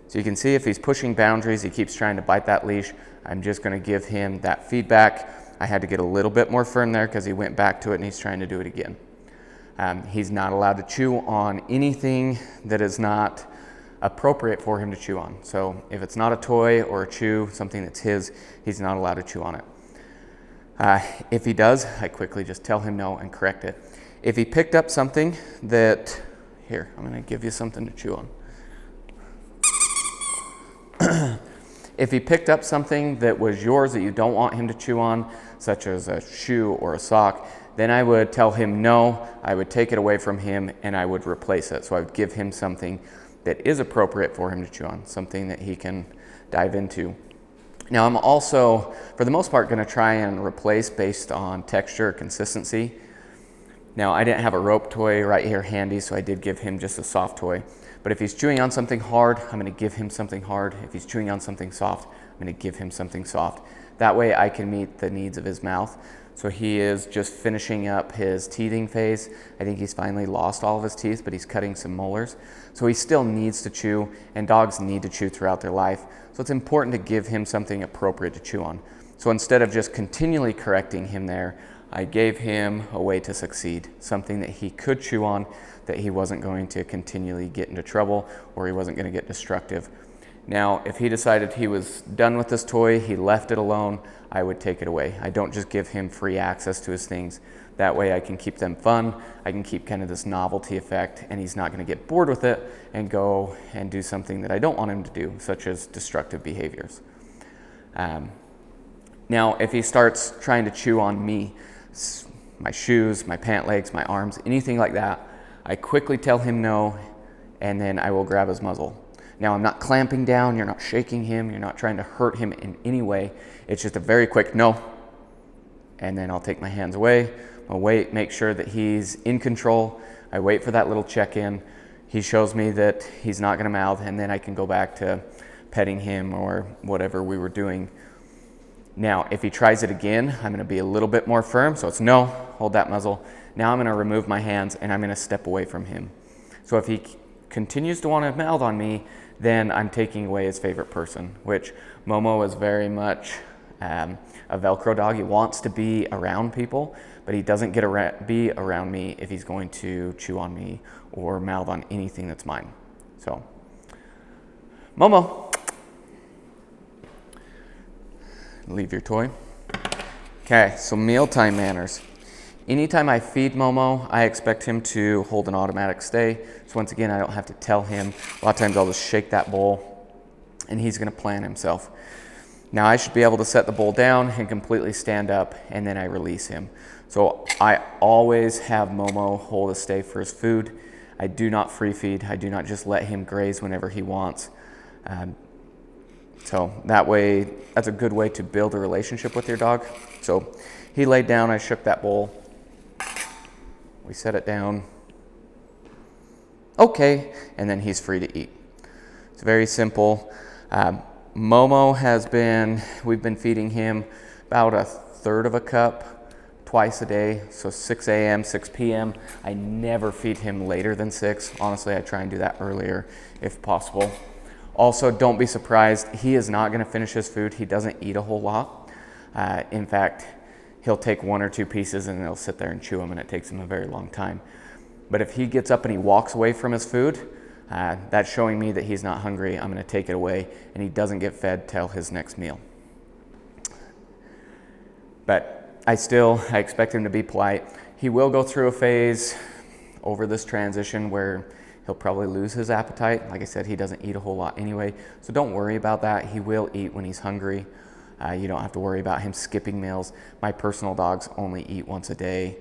So you can see if he's pushing boundaries, he keeps trying to bite that leash, I'm just going to give him that feedback. I had to get a little bit more firm there because he went back to it and he's trying to do it again. He's not allowed to chew on anything that is not appropriate for him to chew on. So if it's not a toy or a chew, something that's his, he's not allowed to chew on it. If he does, I quickly just tell him no and correct it. If he picked up something that, here, I'm going to give you something to chew on. If he picked up something that was yours that you don't want him to chew on, such as a shoe or a sock, then I would tell him no, I would take it away from him and I would replace it. So I would give him something that is appropriate for him to chew on, something that he can dive into. Now I'm also, for the most part, going to try and replace based on texture or consistency. Now I didn't have a rope toy right here handy, so I did give him just a soft toy. But if he's chewing on something hard, I'm going to give him something hard. If he's chewing on something soft, I'm going to give him something soft. That way I can meet the needs of his mouth. So he is just finishing up his teething phase. I think he's finally lost all of his teeth, but he's cutting some molars. So he still needs to chew, and dogs need to chew throughout their life. So it's important to give him something appropriate to chew on. So instead of just continually correcting him there, I gave him a way to succeed, something that he could chew on, that he wasn't going to continually get into trouble or he wasn't going to get destructive. Now, if he decided he was done with this toy, he left it alone, I would take it away. I don't just give him free access to his things. That way I can keep them fun, I can keep kind of this novelty effect, and he's not going to get bored with it and go and do something that I don't want him to do, such as destructive behaviors. Now, if he starts trying to chew on me, my shoes, my pant legs, my arms, anything like that, I quickly tell him no, and then I will grab his muzzle. Now, I'm not clamping down, you're not shaking him, you're not trying to hurt him in any way. It's just a very quick no, and then I'll take my hands away. I'll wait, make sure that he's in control. I wait for that little check-in. He shows me that he's not gonna mouth, and then I can go back to petting him or whatever we were doing. Now, if he tries it again, I'm gonna be a little bit more firm. So it's no, hold that muzzle. Now I'm gonna remove my hands and I'm gonna step away from him. So if he continues to wanna mouth on me, then I'm taking away his favorite person, which Momo is very much a Velcro dog. He wants to be around people, but he doesn't get be around me if he's going to chew on me or mouth on anything that's mine. So, Momo. Leave your toy. Okay, so mealtime manners. Anytime I feed Momo, I expect him to hold an automatic stay. So once again, I don't have to tell him. A lot of times I'll just shake that bowl and he's gonna plan himself. Now I should be able to set the bowl down and completely stand up, and then I release him. So I always have Momo hold a stay for his food. I do not free feed. I do not just let him graze whenever he wants. So that way, that's a good way to build a relationship with your dog. So he laid down, I shook that bowl. We set it down. Okay, and then he's free to eat. It's very simple. Momo we've been feeding him about 1/3 of a cup twice a day. So 6 a.m., 6 p.m. I never feed him later than 6. Honestly, I try and do that earlier if possible. Also, don't be surprised. He is not going to finish his food. He doesn't eat a whole lot. In fact, he'll take 1 or 2 pieces and he'll sit there and chew them, and it takes him a very long time. But if he gets up and he walks away from his food, that's showing me that he's not hungry. I'm going to take it away, and he doesn't get fed till his next meal. But I expect him to be polite. He will go through a phase over this transition where he'll probably lose his appetite. Like I said, he doesn't eat a whole lot anyway, so don't worry about that. He will eat when he's hungry. You don't have to worry about him skipping meals. My personal dogs only eat once a day.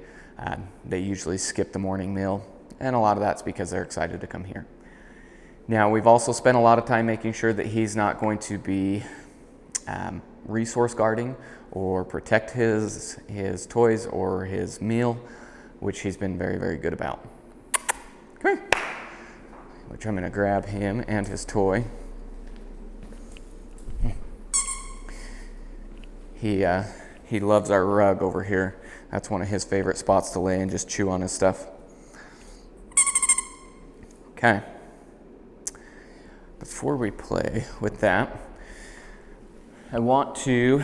They usually skip the morning meal, and a lot of that's because they're excited to come here. Now, we've also spent a lot of time making sure that he's not going to be resource guarding or protect his toys or his meal, which he's been very, very good about. Come here. Which I'm going to grab him and his toy. He loves our rug over here. That's one of his favorite spots to lay and just chew on his stuff. Okay. Before we play with that, I want to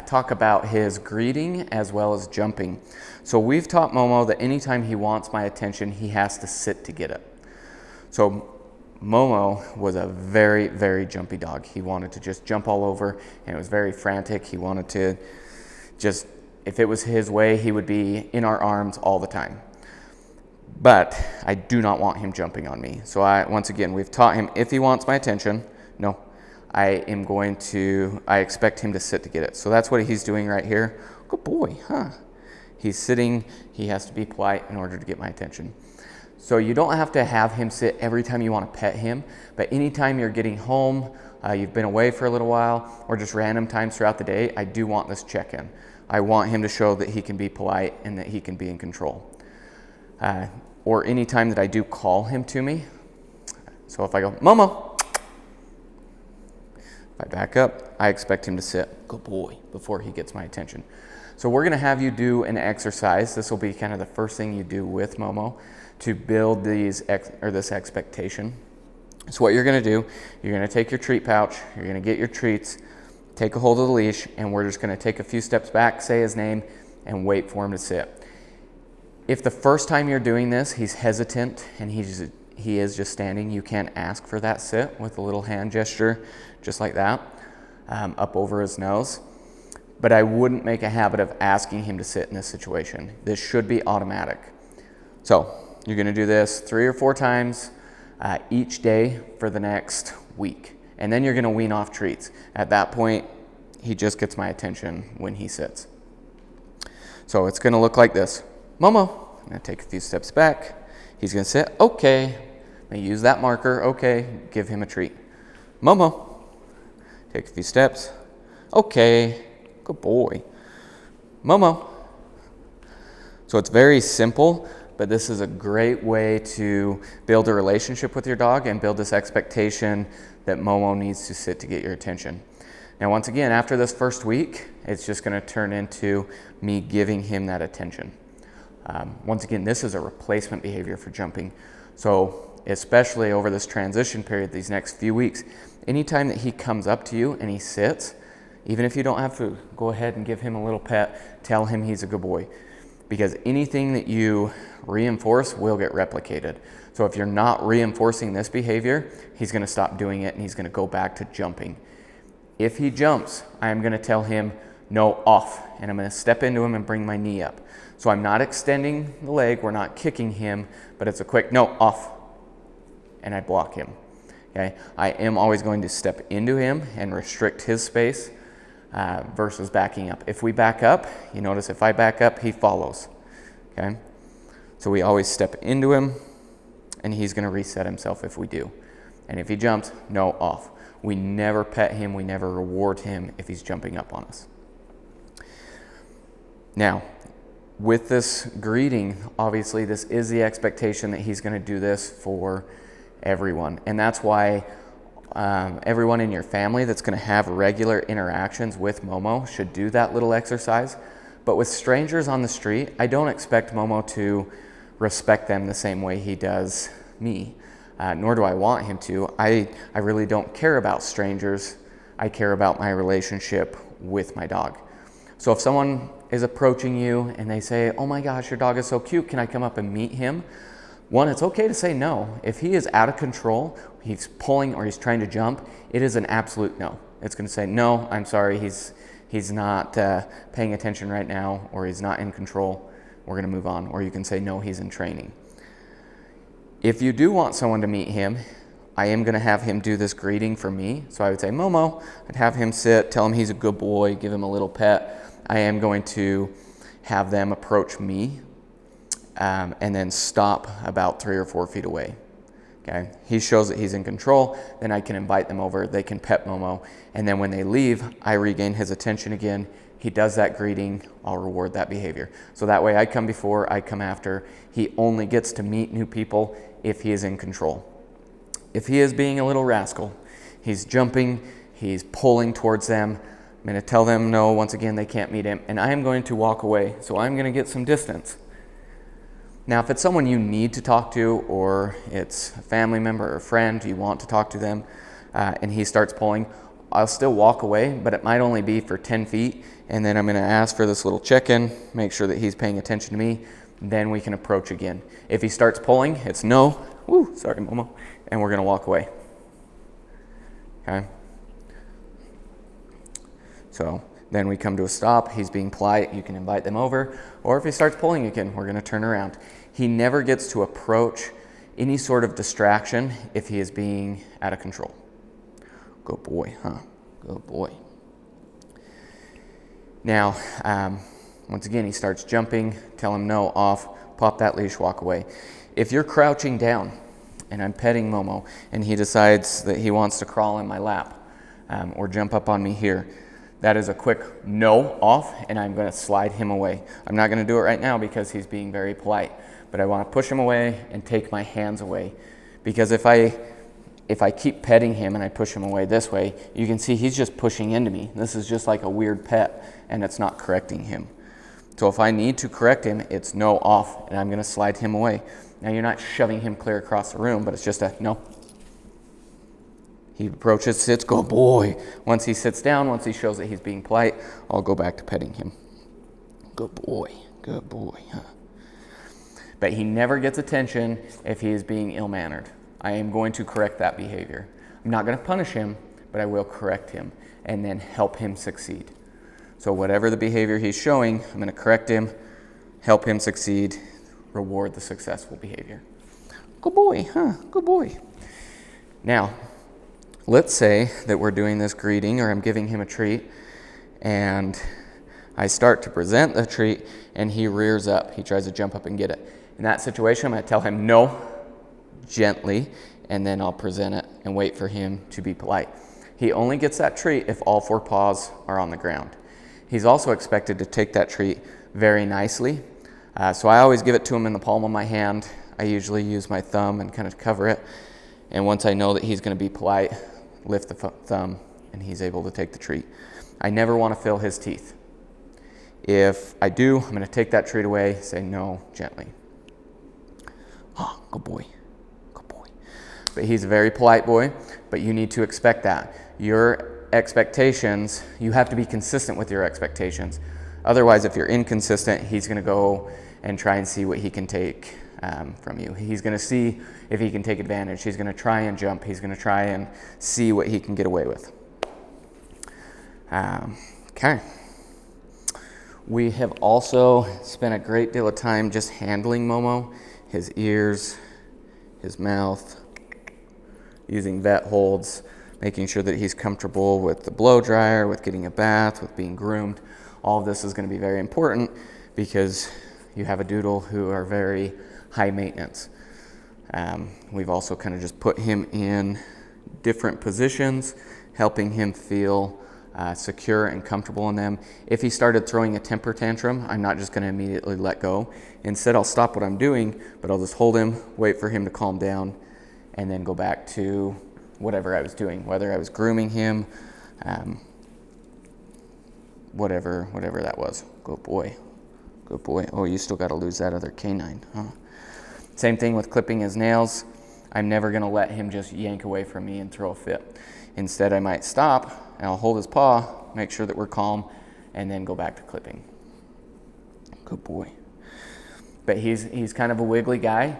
talk about his greeting as well as jumping. So we've taught Momo that anytime he wants my attention, he has to sit to get it. So Momo was a very, very jumpy dog. He wanted to just jump all over, and it was very frantic. He wanted to just, if it was his way, he would be in our arms all the time. But I do not want him jumping on me. So once again, we've taught him if he wants my attention, no, I expect him to sit to get it. So that's what he's doing right here. Good boy, huh? He's sitting, he has to be polite in order to get my attention. So you don't have to have him sit every time you want to pet him, but anytime you're getting home, you've been away for a little while, or just random times throughout the day, I do want this check-in. I want him to show that he can be polite and that he can be in control. Or any time that I do call him to me. So if I go, Momo, if I back up, I expect him to sit, good boy, before he gets my attention. So we're gonna have you do an exercise. This will be kind of the first thing you do with Momo to build this expectation. So what you're gonna do, you're gonna take your treat pouch, you're gonna get your treats, take a hold of the leash, and we're just gonna take a few steps back, say his name, and wait for him to sit. If the first time you're doing this, he's hesitant and he is just standing, you can ask for that sit with a little hand gesture, just like that, up over his nose. But I wouldn't make a habit of asking him to sit in this situation. This should be automatic. So you're gonna do this 3 or 4 times each day for the next week. And then you're gonna wean off treats. At that point, he just gets my attention when he sits. So it's gonna look like this. Momo, I'm gonna take a few steps back. He's gonna sit, okay. I'm gonna use that marker, okay, give him a treat. Momo, take a few steps, okay, good boy. Momo. So it's very simple, but this is a great way to build a relationship with your dog and build this expectation that Momo needs to sit to get your attention. Now, once again, after this first week, it's just gonna turn into me giving him that attention. Once again, this is a replacement behavior for jumping. So especially over this transition period, these next few weeks, anytime that he comes up to you and he sits, even if you don't have to go ahead and give him a little pet, tell him he's a good boy. Because anything that you reinforce will get replicated. So if you're not reinforcing this behavior, he's gonna stop doing it and he's gonna go back to jumping. If he jumps, I'm gonna tell him, no, off, and I'm gonna step into him and bring my knee up. So I'm not extending the leg, we're not kicking him, but it's a quick, no, off, and I block him, okay? I am always going to step into him and restrict his space, versus backing up. If we back up, you notice if I back up, he follows, okay? So we always step into him, and he's gonna reset himself if we do. And if he jumps, no, off. We never pet him, we never reward him if he's jumping up on us. Now, with this greeting, obviously this is the expectation that he's gonna do this for everyone. And that's why everyone in your family that's gonna have regular interactions with Momo should do that little exercise. But with strangers on the street, I don't expect Momo to respect them the same way he does me, nor do I want him to. I really don't care about strangers. I care about my relationship with my dog. So if someone is approaching you and they say, oh my gosh, your dog is so cute, can I come up and meet him? One, it's okay to say no. If he is out of control, he's pulling or he's trying to jump, it is an absolute no. It's gonna say, no, I'm sorry, he's not paying attention right now, or he's not in control, we're gonna move on. Or you can say, no, he's in training. If you do want someone to meet him, I am gonna have him do this greeting for me. So I would say, Momo, I'd have him sit, tell him he's a good boy, give him a little pet. I am going to have them approach me and then stop about 3 or 4 feet away. Okay, he shows that he's in control, then I can invite them over, they can pet Momo, and then when they leave, I regain his attention again. He does that greeting, I'll reward that behavior. So that way I come before, I come after. He only gets to meet new people if he is in control. If he is being a little rascal, he's jumping, he's pulling towards them, I'm going to tell them no, once again, they can't meet him, and I am going to walk away. So I'm going to get some distance. Now, if it's someone you need to talk to, or it's a family member or a friend, you want to talk to them, and he starts pulling, I'll still walk away, but it might only be for 10 feet, and then I'm going to ask for this little check-in, make sure that he's paying attention to me, then we can approach again. If he starts pulling, it's no, woo, sorry, Momo, and we're going to walk away. Okay? So then we come to a stop, he's being polite, you can invite them over, or if he starts pulling again, we're gonna turn around. He never gets to approach any sort of distraction if he is being out of control. Good boy, huh? Good boy. Now, once again, he starts jumping, tell him no, off, pop that leash, walk away. If you're crouching down and I'm petting Momo and he decides that he wants to crawl in my lap or jump up on me here, that is a quick no, off, and I'm going to slide him away. I'm not going to do it right now because he's being very polite, but I want to push him away and take my hands away. Because if I keep petting him and I push him away this way, you can see he's just pushing into me. This is just like a weird pet, and it's not correcting him. So if I need to correct him, it's no, off, and I'm going to slide him away. Now you're not shoving him clear across the room, but it's just a no. He approaches, sits, good boy. Once he sits down, once he shows that he's being polite, I'll go back to petting him. Good boy, huh? But he never gets attention if he is being ill-mannered. I am going to correct that behavior. I'm not going to punish him, but I will correct him and then help him succeed. So whatever the behavior he's showing, I'm going to correct him, help him succeed, reward the successful behavior. Good boy, huh? Good boy. Now, let's say that we're doing this greeting, or I'm giving him a treat, and I start to present the treat, and he rears up. He tries to jump up and get it. In that situation, I'm going to tell him no, gently, and then I'll present it and wait for him to be polite. He only gets that treat if all 4 paws are on the ground. He's also expected to take that treat very nicely. So I always give it to him in the palm of my hand. I usually use my thumb and kind of cover it. And once I know that he's going to be polite, lift the thumb, and he's able to take the treat. I never want to fill his teeth. If I do, I'm going to take that treat away, say no, gently. Oh, good boy, good boy. But he's a very polite boy, but you need to expect that. Your expectations, you have to be consistent with your expectations. Otherwise, if you're inconsistent, he's going to go and try and see what he can take from you. He's going to see if he can take advantage. He's going to try and jump. He's going to try and see what he can get away with. Okay. We have also spent a great deal of time just handling Momo, his ears, his mouth, using vet holds, making sure that he's comfortable with the blow dryer, with getting a bath, with being groomed. All of this is going to be very important because you have a doodle who are very high maintenance. We've also kind of just put him in different positions, helping him feel secure and comfortable in them. If he started throwing a temper tantrum, I'm not just going to immediately let go. Instead, I'll stop what I'm doing, but I'll just hold him, wait for him to calm down, and then go back to whatever I was doing, whether I was grooming him, whatever that was. Good boy. Good boy. Oh, you still got to lose that other canine, huh? Same thing with clipping his nails. I'm never going to let him just yank away from me and throw a fit. Instead, I might stop and I'll hold his paw, make sure that we're calm, and then go back to clipping. Good boy. But he's kind of a wiggly guy,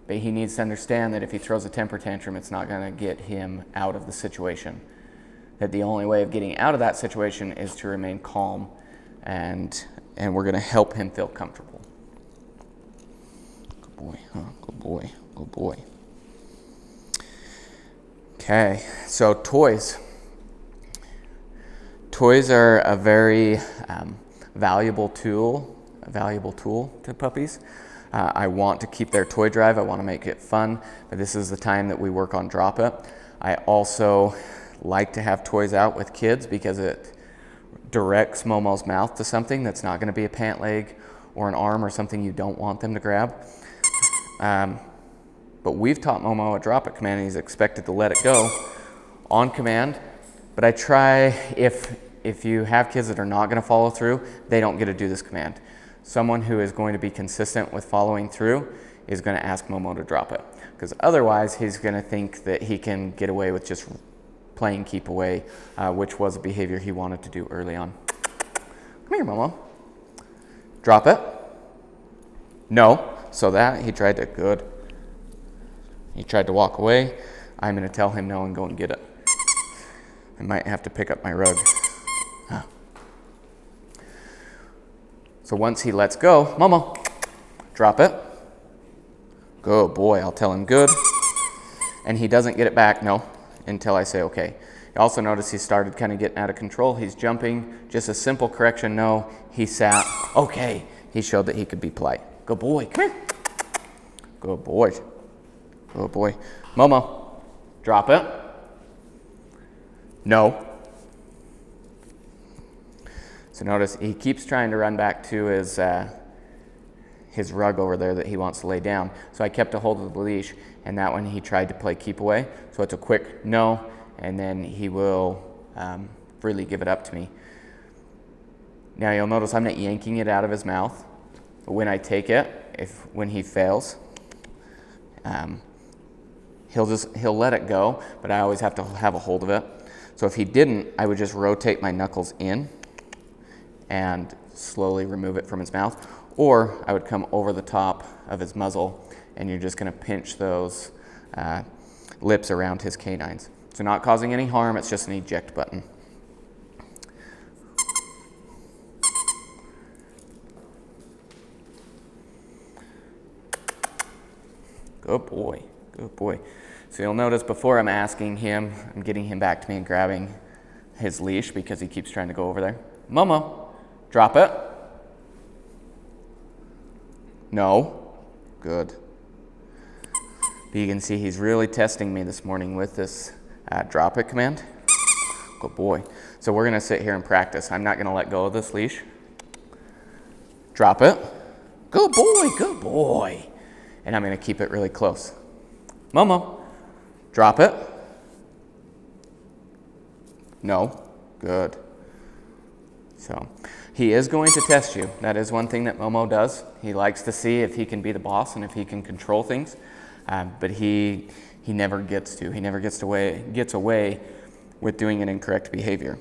but he needs to understand that if he throws a temper tantrum, it's not going to get him out of the situation. That the only way of getting out of that situation is to remain calm, and we're going to help him feel comfortable. Good boy, huh? Good boy, good boy. Okay, so toys. Toys are a very valuable tool to puppies. I want to keep their toy drive. I want to make it fun, but this is the time that we work on drop it. I also like to have toys out with kids because it directs Momo's mouth to something that's not going to be a pant leg or an arm or something you don't want them to grab. But we've taught Momo a drop it command, and he's expected to let it go on command. But I try, if you have kids that are not going to follow through, they don't get to do this command. Someone who is going to be consistent with following through is going to ask Momo to drop it, because otherwise he's going to think that he can get away with just playing keep away, which was a behavior he wanted to do early on. Come here, Momo. Drop it. No. So that he tried to, good. He tried to walk away. I'm going to tell him no and go and get it. I might have to pick up my rug. Huh. So once he lets go, Momo, drop it. Good boy, I'll tell him good. And he doesn't get it back, no, until I say okay. You also notice he started kind of getting out of control. He's jumping, just a simple correction, no. He sat, okay. He showed that he could be polite. Good boy, come here. Good boy. Good boy. Momo, drop it. No. So notice he keeps trying to run back to his rug over there that he wants to lay down. So I kept a hold of the leash, and that one he tried to play keep away. So it's a quick no, and then he will freely give it up to me. Now you'll notice I'm not yanking it out of his mouth. But when I take it, when he fails, he'll let it go, but I always have to have a hold of it. So if he didn't, I would just rotate my knuckles in and slowly remove it from his mouth, or I would come over the top of his muzzle, and you're just going to pinch those lips around his canines. So not causing any harm, it's just an eject button. Good boy, good boy. So you'll notice before I'm asking him, I'm getting him back to me and grabbing his leash because he keeps trying to go over there. Momo, drop it. No, good. But you can see he's really testing me this morning with this drop it command. Good boy. So we're gonna sit here and practice. I'm not gonna let go of this leash. Drop it. Good boy, good boy. And I'm going to keep it really close. Momo, drop it. No, good. So he is going to test you. That is one thing that Momo does. He likes to see if he can be the boss and if he can control things. But he never gets to. He never gets away with doing an incorrect behavior.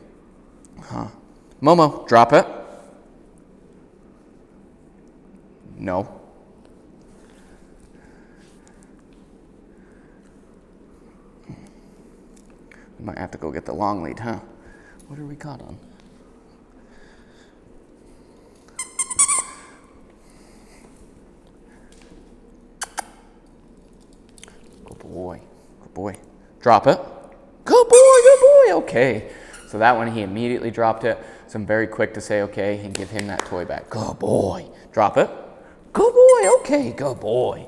Momo, drop it. No. We might have to go get the long lead, huh? What are we caught on? Good boy. Good boy. Drop it. Good boy, okay. So that one, he immediately dropped it. So I'm very quick to say, okay, and give him that toy back. Good boy. Drop it. Good boy, okay, good boy.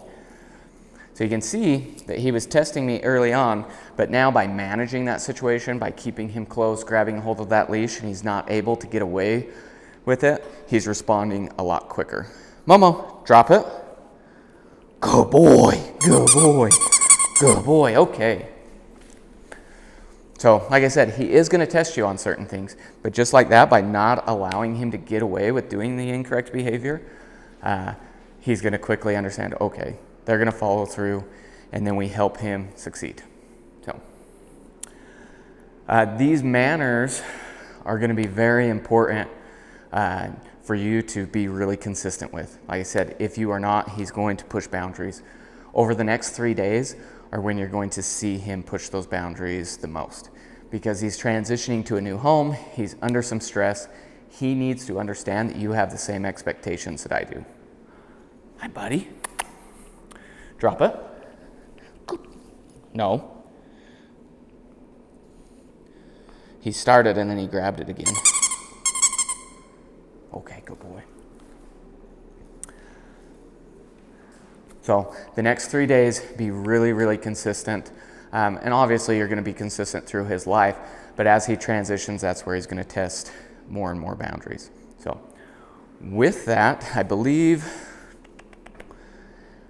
So you can see that he was testing me early on, but now by managing that situation, by keeping him close, grabbing a hold of that leash, and he's not able to get away with it, he's responding a lot quicker. Momo, drop it. Good boy, good boy, good boy, okay. So, like I said, he is going to test you on certain things, but just like that, by not allowing him to get away with doing the incorrect behavior, he's going to quickly understand, okay, they're going to follow through, and then we help him succeed. So, these manners are going to be very important for you to be really consistent with. Like I said, if you are not, he's going to push boundaries. Over the next 3 days are when you're going to see him push those boundaries the most, because he's transitioning to a new home, he's under some stress, he needs to understand that you have the same expectations that I do. Hi, buddy. Drop it. No. He started and then he grabbed it again. Okay, good boy. So the next 3 days, be really, really consistent. And obviously you're going to be consistent through his life, but as he transitions, that's where he's going to test more and more boundaries. So with that, I believe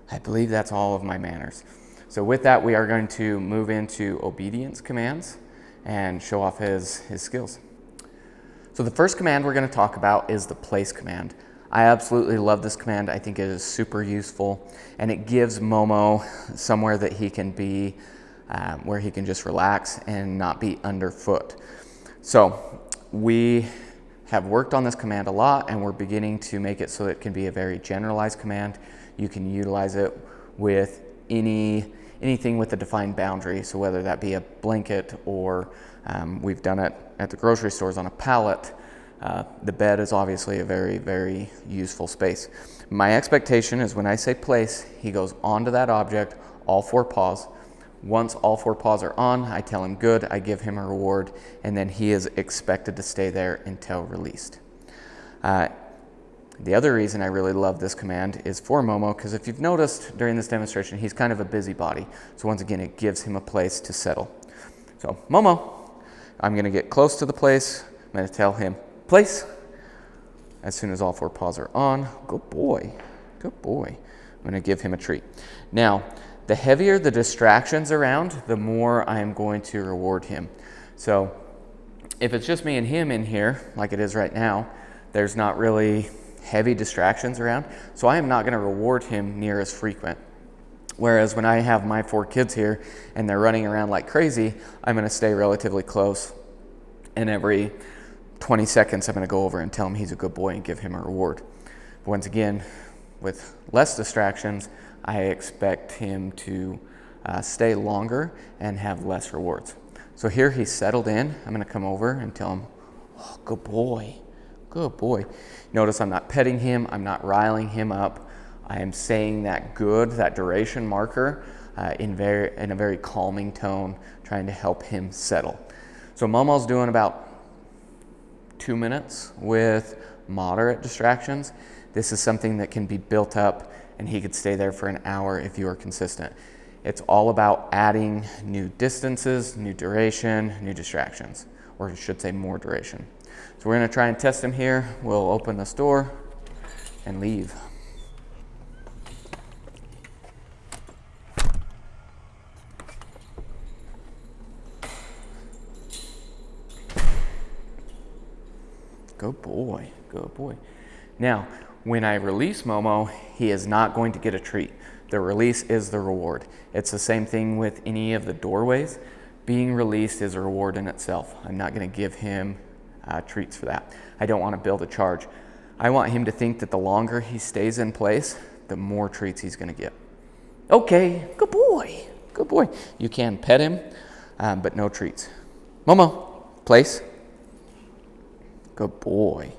that's all of my manners. So with that, we are going to move into obedience commands and show off his skills. So the first command we're going to talk about is the place command. I absolutely love this command. I think it is super useful, and it gives Momo somewhere that he can be, where he can just relax and not be underfoot. So we have worked on this command a lot, and we're beginning to make it so it can be a very generalized command. You can utilize it with anything with a defined boundary. So whether that be a blanket or we've done it at the grocery stores on a pallet. The bed is obviously a very, very useful space. My expectation is when I say place, he goes onto that object, all 4 paws. Once all 4 paws are on, I tell him good, I give him a reward, and then he is expected to stay there until released. The other reason I really love this command is for Momo, because if you've noticed during this demonstration, he's kind of a busybody. So once again, it gives him a place to settle. So Momo, I'm going to get close to the place. I'm going to tell him, place. As soon as all 4 paws are on, good boy, good boy. I'm going to give him a treat. Now, the heavier the distractions around, the more I am going to reward him. So if it's just me and him in here, like it is right now, there's not really heavy distractions around, so I am not going to reward him near as frequent. Whereas when I have my 4 kids here and they're running around like crazy, I'm going to stay relatively close, and every 20 seconds I'm going to go over and tell him he's a good boy and give him a reward. Once again, with less distractions, I expect him to stay longer and have less rewards. So here he's settled in. I'm going to come over and tell him, oh, good boy, good boy. Notice I'm not petting him, I'm not riling him up. I am saying that good, that duration marker in a very calming tone, trying to help him settle. So Momo's doing about 2 minutes with moderate distractions. This is something that can be built up, and he could stay there for an hour if you are consistent. It's all about adding new distances, new duration, new distractions, or I should say more duration. So we're going to try and test him here. We'll open this door and leave. Good boy, good boy. Now, when I release Momo, he is not going to get a treat. The release is the reward. It's the same thing with any of the doorways. Being released is a reward in itself. I'm not going to give him treats for that. I don't want to build a charge. I want him to think that the longer he stays in place, the more treats he's going to get. Okay, good boy, good boy. You can pet him, but no treats. Momo, place. Good boy.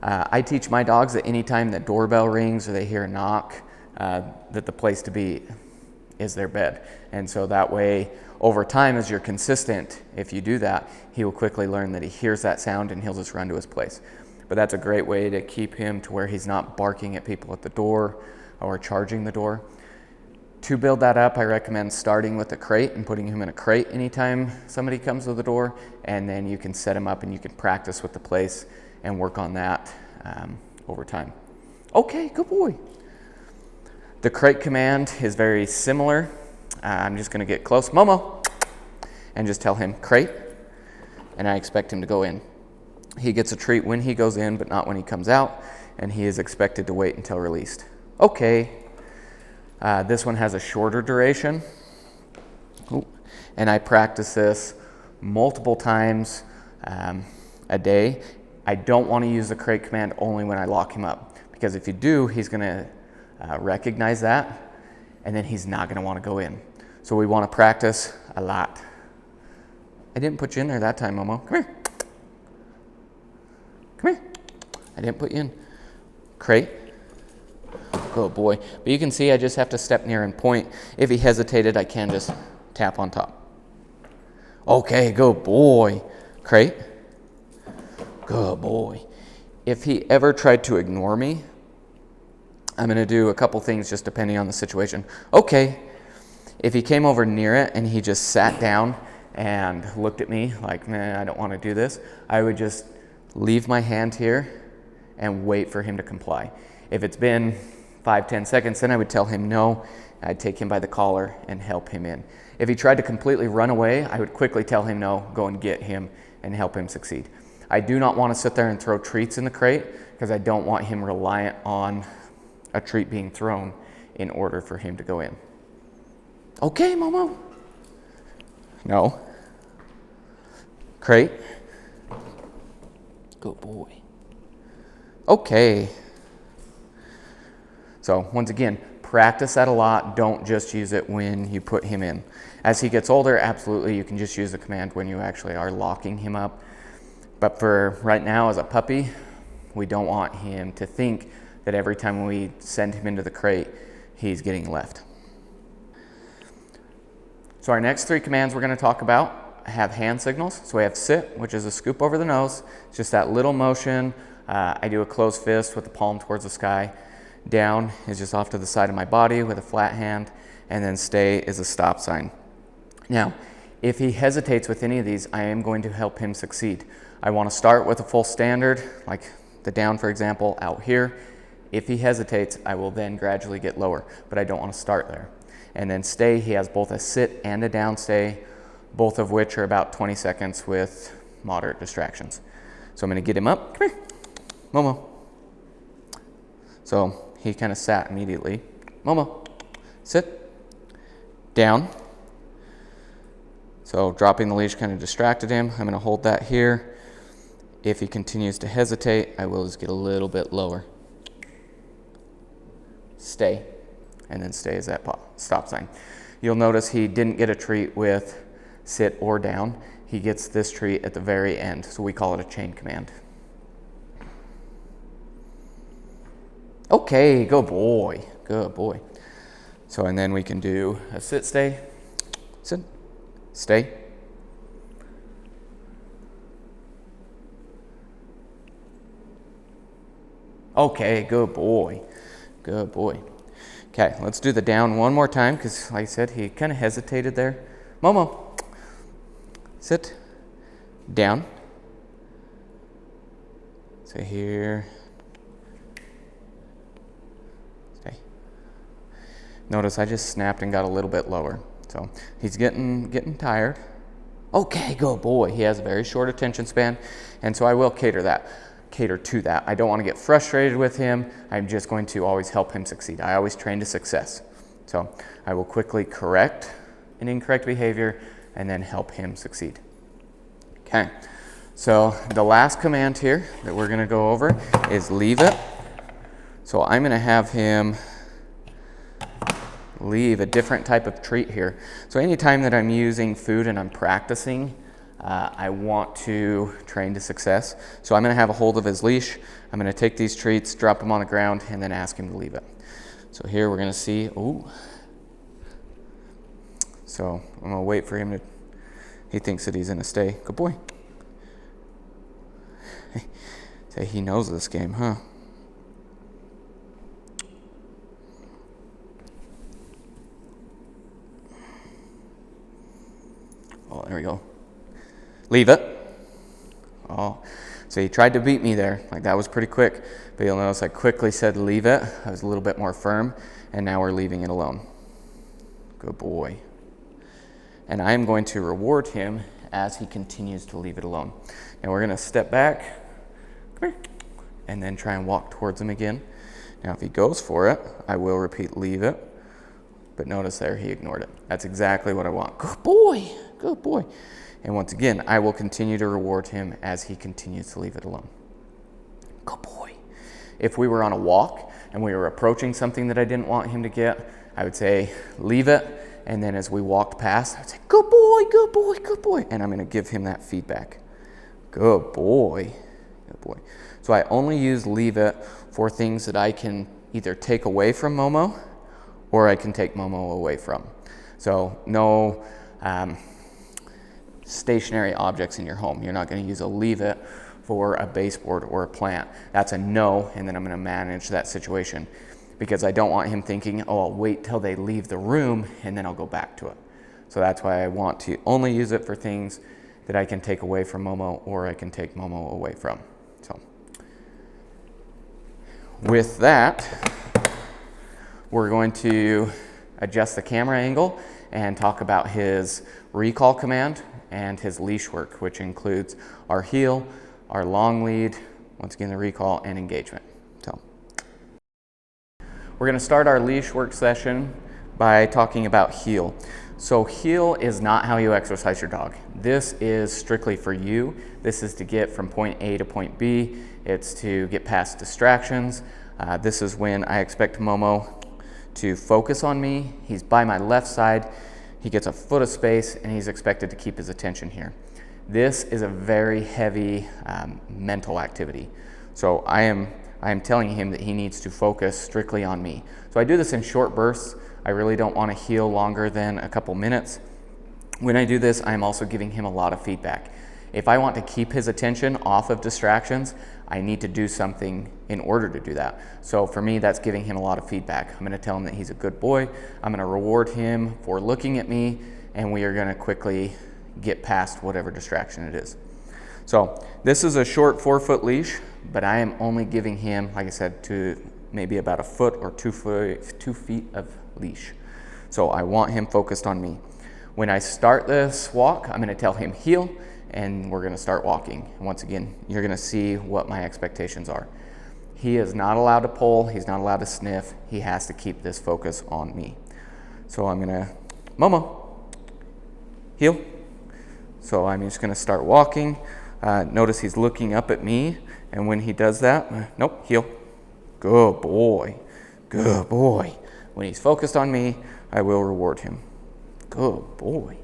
I teach my dogs that anytime the doorbell rings or they hear a knock, that the place to be is their bed. And so that way, over time, as you're consistent, if you do that, he will quickly learn that he hears that sound and he'll just run to his place. But that's a great way to keep him to where he's not barking at people at the door or charging the door. To build that up, I recommend starting with a crate and putting him in a crate anytime somebody comes to the door, and then you can set him up and you can practice with the place and work on that over time. Okay, good boy. The crate command is very similar. I'm just going to get close, Momo, and just tell him crate, and I expect him to go in. He gets a treat when he goes in, but not when he comes out, and he is expected to wait until released. Okay. This one has a shorter duration. Ooh. And I practice this multiple times a day. I don't want to use the crate command only when I lock him up, because if you do, he's going to recognize that, and then he's not going to want to go in. So we want to practice a lot. I didn't put you in there that time, Momo. Come here. Come here. I didn't put you in. Crate. Good boy. But you can see I just have to step near and point. If he hesitated, I can just tap on top. Okay, good boy. Crate. Good boy. If he ever tried to ignore me, I'm going to do a couple things just depending on the situation. Okay. If he came over near it and he just sat down and looked at me like, man, I don't want to do this, I would just leave my hand here and wait for him to comply. If it's been 5-10 seconds, then I would tell him no. I'd take him by the collar and help him in. If he tried to completely run away, I would quickly tell him no, go and get him and help him succeed. I do not want to sit there and throw treats in the crate, because I don't want him reliant on a treat being thrown in order for him to go in. Okay, Momo. No. Crate. Good boy. Okay. So once again, practice that a lot. Don't just use it when you put him in. As he gets older, absolutely, you can just use the command when you actually are locking him up. But for right now, as a puppy, we don't want him to think that every time we send him into the crate, he's getting left. So our next 3 commands we're going to talk about have hand signals. So we have sit, which is a scoop over the nose. It's just that little motion. I do a closed fist with the palm towards the sky. Down is just off to the side of my body with a flat hand, and then stay is a stop sign. Now, if he hesitates with any of these, I am going to help him succeed. I want to start with a full standard, like the down, for example, out here. If he hesitates, I will then gradually get lower, but I don't want to start there. And then stay, he has both a sit and a down stay, both of which are about 20 seconds with moderate distractions. So I'm going to get him up. Come here, Momo. So he kind of sat immediately. Momo, sit, down. So dropping the leash kind of distracted him. I'm going to hold that here. If he continues to hesitate, I will just get a little bit lower. Stay, and then stay is that stop sign. You'll notice he didn't get a treat with sit or down. He gets this treat at the very end, so we call it a chain command. Okay, good boy, good boy. So, and then we can do a sit, stay, stay. Okay, good boy, good boy. Okay, let's do the down one more time, because like I said, he kind of hesitated there. Momo, sit, down. So here, stay. Notice I just snapped and got a little bit lower. So he's getting tired. Okay, good boy. He has a very short attention span, and so I will cater to that. I don't want to get frustrated with him. I'm just going to always help him succeed. I always train to success. So I will quickly correct an incorrect behavior and then help him succeed. Okay, so the last command here that we're going to go over is leave it. So I'm going to have him leave a different type of treat here. So anytime that I'm using food and I'm practicing, I want to train to success. So I'm going to have a hold of his leash. I'm going to take these treats, drop them on the ground, and then ask him to leave it. So here we're gonna see, ooh. So I'm gonna wait for him to, he thinks that he's gonna stay. Good boy. Say he knows this game, huh? Oh, there we go. Leave it. Oh, so he tried to beat me there. Like that was pretty quick. But you'll notice I quickly said leave it. I was a little bit more firm, and now we're leaving it alone. Good boy. And I'm going to reward him as he continues to leave it alone. Now we're gonna step back, come here, and then try and walk towards him again. Now if he goes for it, I will repeat leave it. But notice there, he ignored it. That's exactly what I want. Good boy, good boy. And once again, I will continue to reward him as he continues to leave it alone. Good boy. If we were on a walk and we were approaching something that I didn't want him to get, I would say, leave it. And then as we walked past, I'd say, good boy, good boy, good boy. And I'm gonna give him that feedback. Good boy, good boy. So I only use leave it for things that I can either take away from Momo or I can take Momo away from. So no stationary objects in your home. You're not going to use a leave it for a baseboard or a plant. That's a no, and then I'm going to manage that situation because I don't want him thinking, oh, I'll wait till they leave the room and then I'll go back to it. So that's why I want to only use it for things that I can take away from Momo or I can take Momo away from. So with that, we're going to adjust the camera angle and talk about his recall command and his leash work, which includes our heel, our long lead, once again the recall, and engagement. So we're going to start our leash work session by talking about heel. So heel is not how you exercise your dog. This is strictly for you. This is to get from point A to point B. It's to get past distractions. This is when I expect Momo to focus on me. He's by my left side. He gets a foot of space and he's expected to keep his attention here. This is a very heavy mental activity. So I am telling him that he needs to focus strictly on me. So I do this in short bursts. I really don't want to heel longer than a couple minutes. When I do this, I'm also giving him a lot of feedback. If I want to keep his attention off of distractions, I need to do something in order to do that. So for me, that's giving him a lot of feedback. I'm going to tell him that he's a good boy. I'm going to reward him for looking at me, and we are going to quickly get past whatever distraction it is. So this is a short 4-foot leash, but I am only giving him, like I said, to maybe about a foot or 2 feet of leash. So I want him focused on me. When I start this walk, I'm going to tell him heel, and we're going to start walking. And once again, you're going to see what my expectations are. He is not allowed to pull. He's not allowed to sniff. He has to keep this focus on me. So I'm going to, Momo, heel. So I'm just going to start walking. Notice he's looking up at me. And when he does that, nope, heel. Good boy. Good boy. When he's focused on me, I will reward him. Good boy.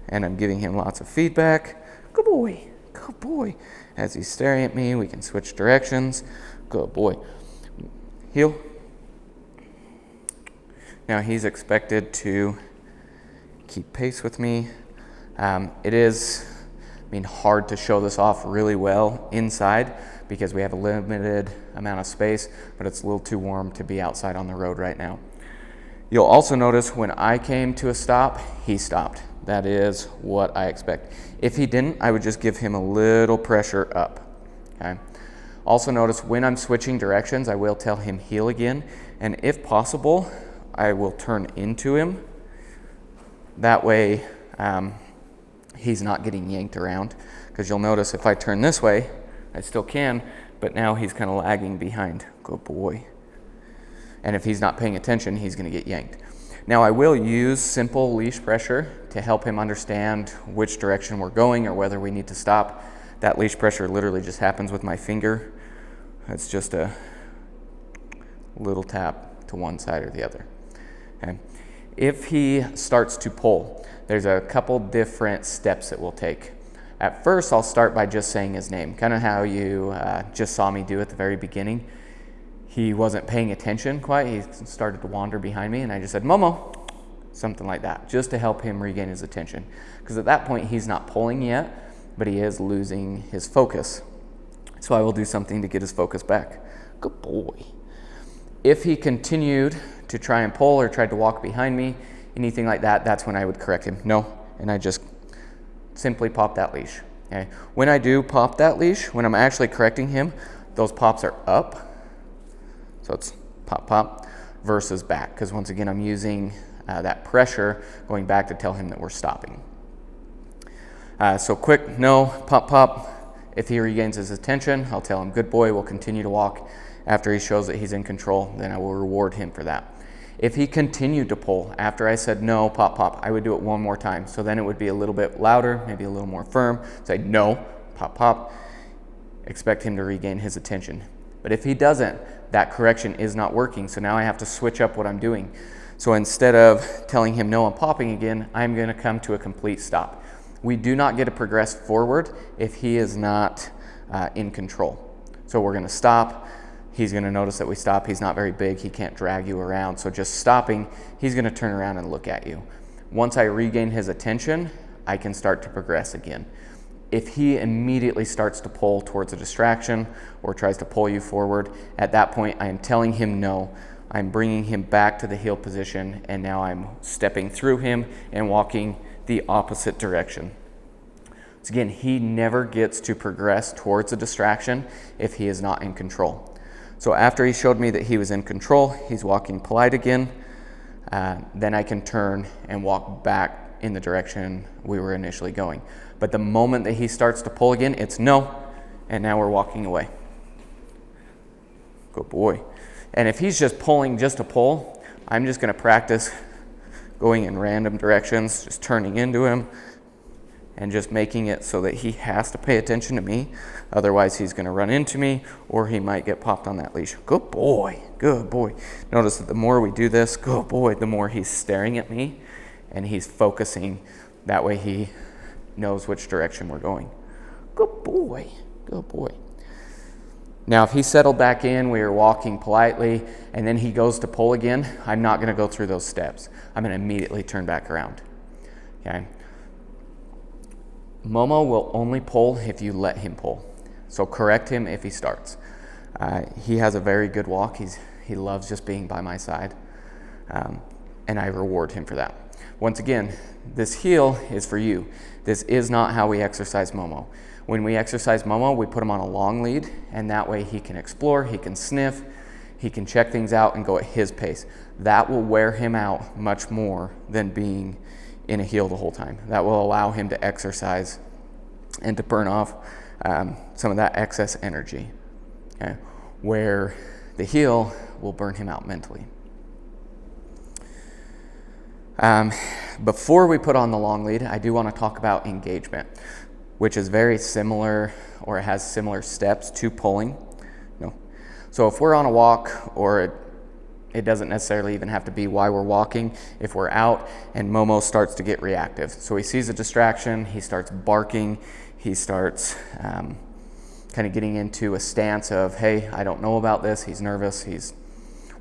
And I'm giving him lots of feedback. Good boy, good boy. As he's staring at me, we can switch directions. Good boy. Heel. Now he's expected to keep pace with me. It is, hard to show this off really well inside because we have a limited amount of space, but it's a little too warm to be outside on the road right now. You'll also notice when I came to a stop, he stopped. That is what I expect. If he didn't, I would just give him a little pressure up. Okay. Also notice when I'm switching directions, I will tell him heel again, and if possible, I will turn into him. That way, he's not getting yanked around, because you'll notice if I turn this way, I still can, but now he's kind of lagging behind. Good boy. And if he's not paying attention, he's going to get yanked. Now I will use simple leash pressure to help him understand which direction we're going or whether we need to stop. That leash pressure literally just happens with my finger. It's just a little tap to one side or the other. Okay. If he starts to pull, there's a couple different steps that we'll take. At first, I'll start by just saying his name, kind of how you just saw me do at the very beginning. he wasn't paying attention quite. He started to wander behind me, and I just said, Momo, something like that, just to help him regain his attention. Because at that point, he's not pulling yet, but he is losing his focus. So I will do something to get his focus back. Good boy. If he continued to try and pull or tried to walk behind me, anything like that, that's when I would correct him. No, and I just simply pop that leash. Okay. When I do pop that leash, when I'm actually correcting him, those pops are up. So it's pop, pop versus back. Because once again, I'm using that pressure going back to tell him that we're stopping. So quick, no, pop, pop. If he regains his attention, I'll tell him, good boy, we'll continue to walk. After he shows that he's in control, then I will reward him for that. If he continued to pull after I said no, pop, pop, I would do it one more time. So then it would be a little bit louder, maybe a little more firm. Say no, pop, pop. Expect him to regain his attention. But if he doesn't, that correction is not working. So now I have to switch up what I'm doing. So instead of telling him no and popping again, I'm going to come to a complete stop. We do not get to progress forward if he is not in control. So we're going to stop. He's going to notice that we stop. He's not very big. He can't drag you around. So just stopping, he's going to turn around and look at you. Once I regain his attention, I can start to progress again. If he immediately starts to pull towards a distraction or tries to pull you forward, at that point, I am telling him no. I'm bringing him back to the heel position, and now I'm stepping through him and walking the opposite direction. So again, he never gets to progress towards a distraction if he is not in control. So after he showed me that he was in control, he's walking polite again, then I can turn and walk back in the direction we were initially going. But the moment that he starts to pull again, it's no, and now we're walking away. Good boy. And if he's just pulling just to pull, I'm just going to practice going in random directions, just turning into him and just making it so that he has to pay attention to me. Otherwise, he's going to run into me or he might get popped on that leash. Good boy, good boy. Notice that the more we do this, good boy, the more he's staring at me and he's focusing. That way he knows which direction we're going. Good boy, good boy. Now, if he settled back in, we were walking politely, and then he goes to pull again, I'm not going to go through those steps. I'm going to immediately turn back around. Okay. Momo will only pull if you let him pull. So correct him if he starts. He has a very good walk. He loves just being by my side, and I reward him for that. Once again, this heel is for you. This is not how we exercise Momo. When we exercise Momo, we put him on a long lead, and that way he can explore, he can sniff, he can check things out and go at his pace. That will wear him out much more than being in a heel the whole time. That will allow him to exercise and to burn off some of that excess energy, okay? Where the heel will burn him out mentally. Before we put on the long lead, I do want to talk about engagement, which is very similar, or it has similar steps to pulling. So if we're on a walk, or it doesn't necessarily even have to be why we're walking, if we're out and Momo starts to get reactive. So he sees a distraction, he starts barking, he starts kind of getting into a stance of, hey, I don't know about this, he's nervous, he's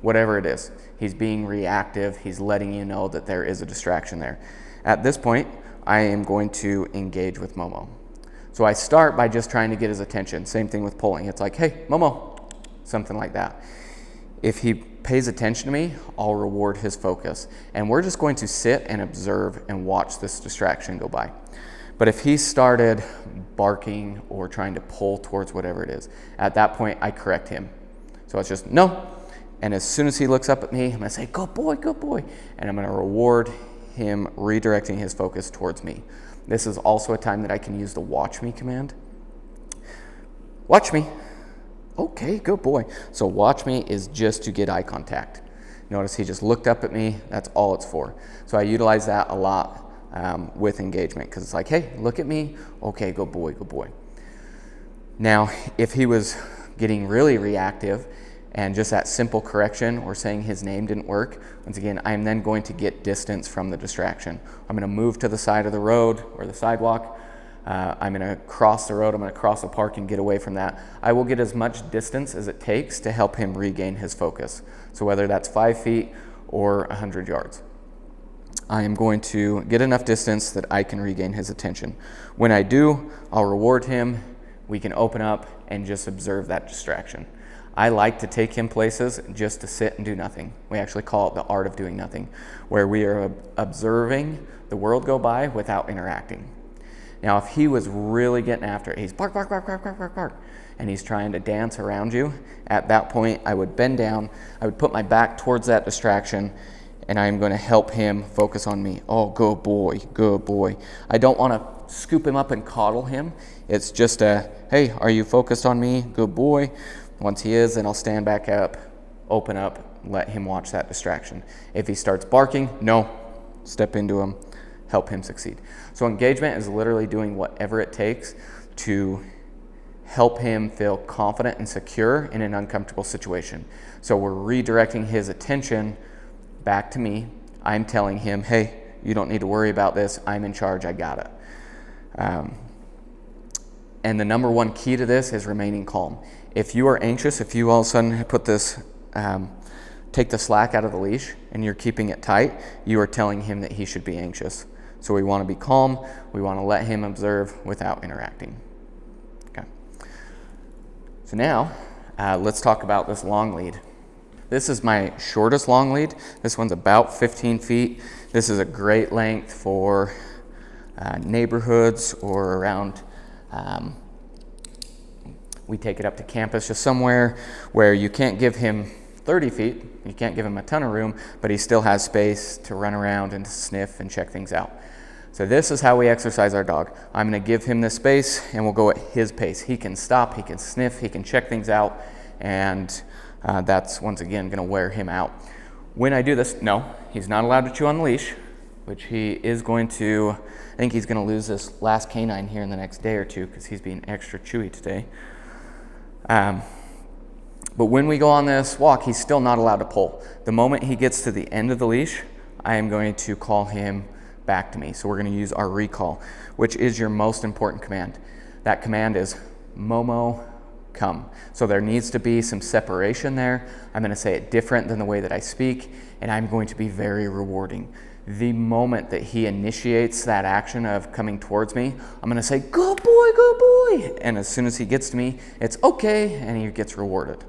whatever it is. He's being reactive, he's letting you know that there is a distraction there. At this point, I am going to engage with Momo. So I start by just trying to get his attention. Same thing with pulling. It's like, hey, Momo, something like that. If he pays attention to me, I'll reward his focus. And we're just going to sit and observe and watch this distraction go by. But if he started barking or trying to pull towards whatever it is, at that point, I correct him. So it's just, no. And as soon as he looks up at me, I'm going to say, good boy, good boy. And I'm going to reward him redirecting his focus towards me. This is also a time that I can use the watch me command. Watch me. Okay, good boy. So watch me is just to get eye contact. Notice he just looked up at me. That's all it's for. So I utilize that a lot with engagement, because it's like, hey, look at me. Okay, good boy, good boy. Now, if he was getting really reactive and just that simple correction or saying his name didn't work, once again, I'm then going to get distance from the distraction. I'm going to move to the side of the road or the sidewalk. I'm going to cross the road, I'm going to cross the park and get away from that. I will get as much distance as it takes to help him regain his focus. So whether that's 5 feet or 100 yards. I am going to get enough distance that I can regain his attention. When I do, I'll reward him. We can open up and just observe that distraction. I like to take him places just to sit and do nothing. We actually call it the art of doing nothing, where we are observing the world go by without interacting. Now, if he was really getting after it, he's bark, bark, bark, bark, bark, bark, bark, and he's trying to dance around you, at that point, I would bend down, I would put my back towards that distraction, and I'm going to help him focus on me. Oh, good boy, good boy. I don't want to scoop him up and coddle him. It's just a, hey, are you focused on me? Good boy. Once he is, then I'll stand back up, open up, let him watch that distraction. If he starts barking, no, step into him, help him succeed. So engagement is literally doing whatever it takes to help him feel confident and secure in an uncomfortable situation. So we're redirecting his attention back to me. I'm telling him, hey, you don't need to worry about this. I'm in charge. I got it. And the number one key to this is remaining calm. If you are anxious, if you all of a sudden put this, take the slack out of the leash and you're keeping it tight, you are telling him that he should be anxious. So we want to be calm. We want to let him observe without interacting. Okay. So now let's talk about this long lead. This is my shortest long lead. This one's about 15 feet. This is a great length for neighborhoods or around, we take it up to campus, just somewhere where you can't give him 30 feet, you can't give him a ton of room, but he still has space to run around and to sniff and check things out. So this is how we exercise our dog. I'm going to give him this space and we'll go at his pace. He can stop, he can sniff, he can check things out, and that's once again going to wear him out. When I do this, no, he's not allowed to chew on the leash, which he is going to. I think he's going to lose this last canine here in the next day or two because he's being extra chewy today. But when we go on this walk, he's still not allowed to pull. The moment he gets to the end of the leash, I am going to call him back to me. So we're going to use our recall, which is your most important command. That command is Momo, come. So there needs to be some separation there. I'm going to say it different than the way that I speak, and I'm going to be very rewarding. The moment that he initiates that action of coming towards me, I'm going to say, good boy, good boy. And as soon as he gets to me, it's okay, and he gets rewarded.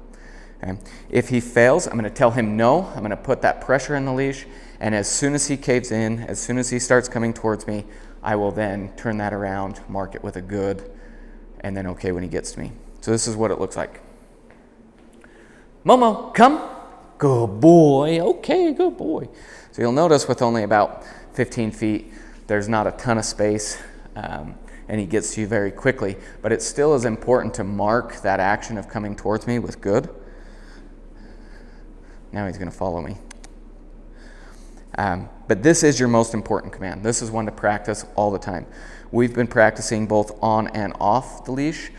Okay. If he fails, I'm going to tell him no. I'm going to put that pressure in the leash, and as soon as he caves in, as soon as he starts coming towards me, I will then turn that around, mark it with a good, and then okay when he gets to me. So this is what it looks like. Momo, come. Good boy. Okay, good boy. So you'll notice with only about 15 feet, there's not a ton of space, and he gets to you very quickly. But it still is important to mark that action of coming towards me with good. Now he's going to follow me. But this is your most important command. This is one to practice all the time. We've been practicing both on and off the leash,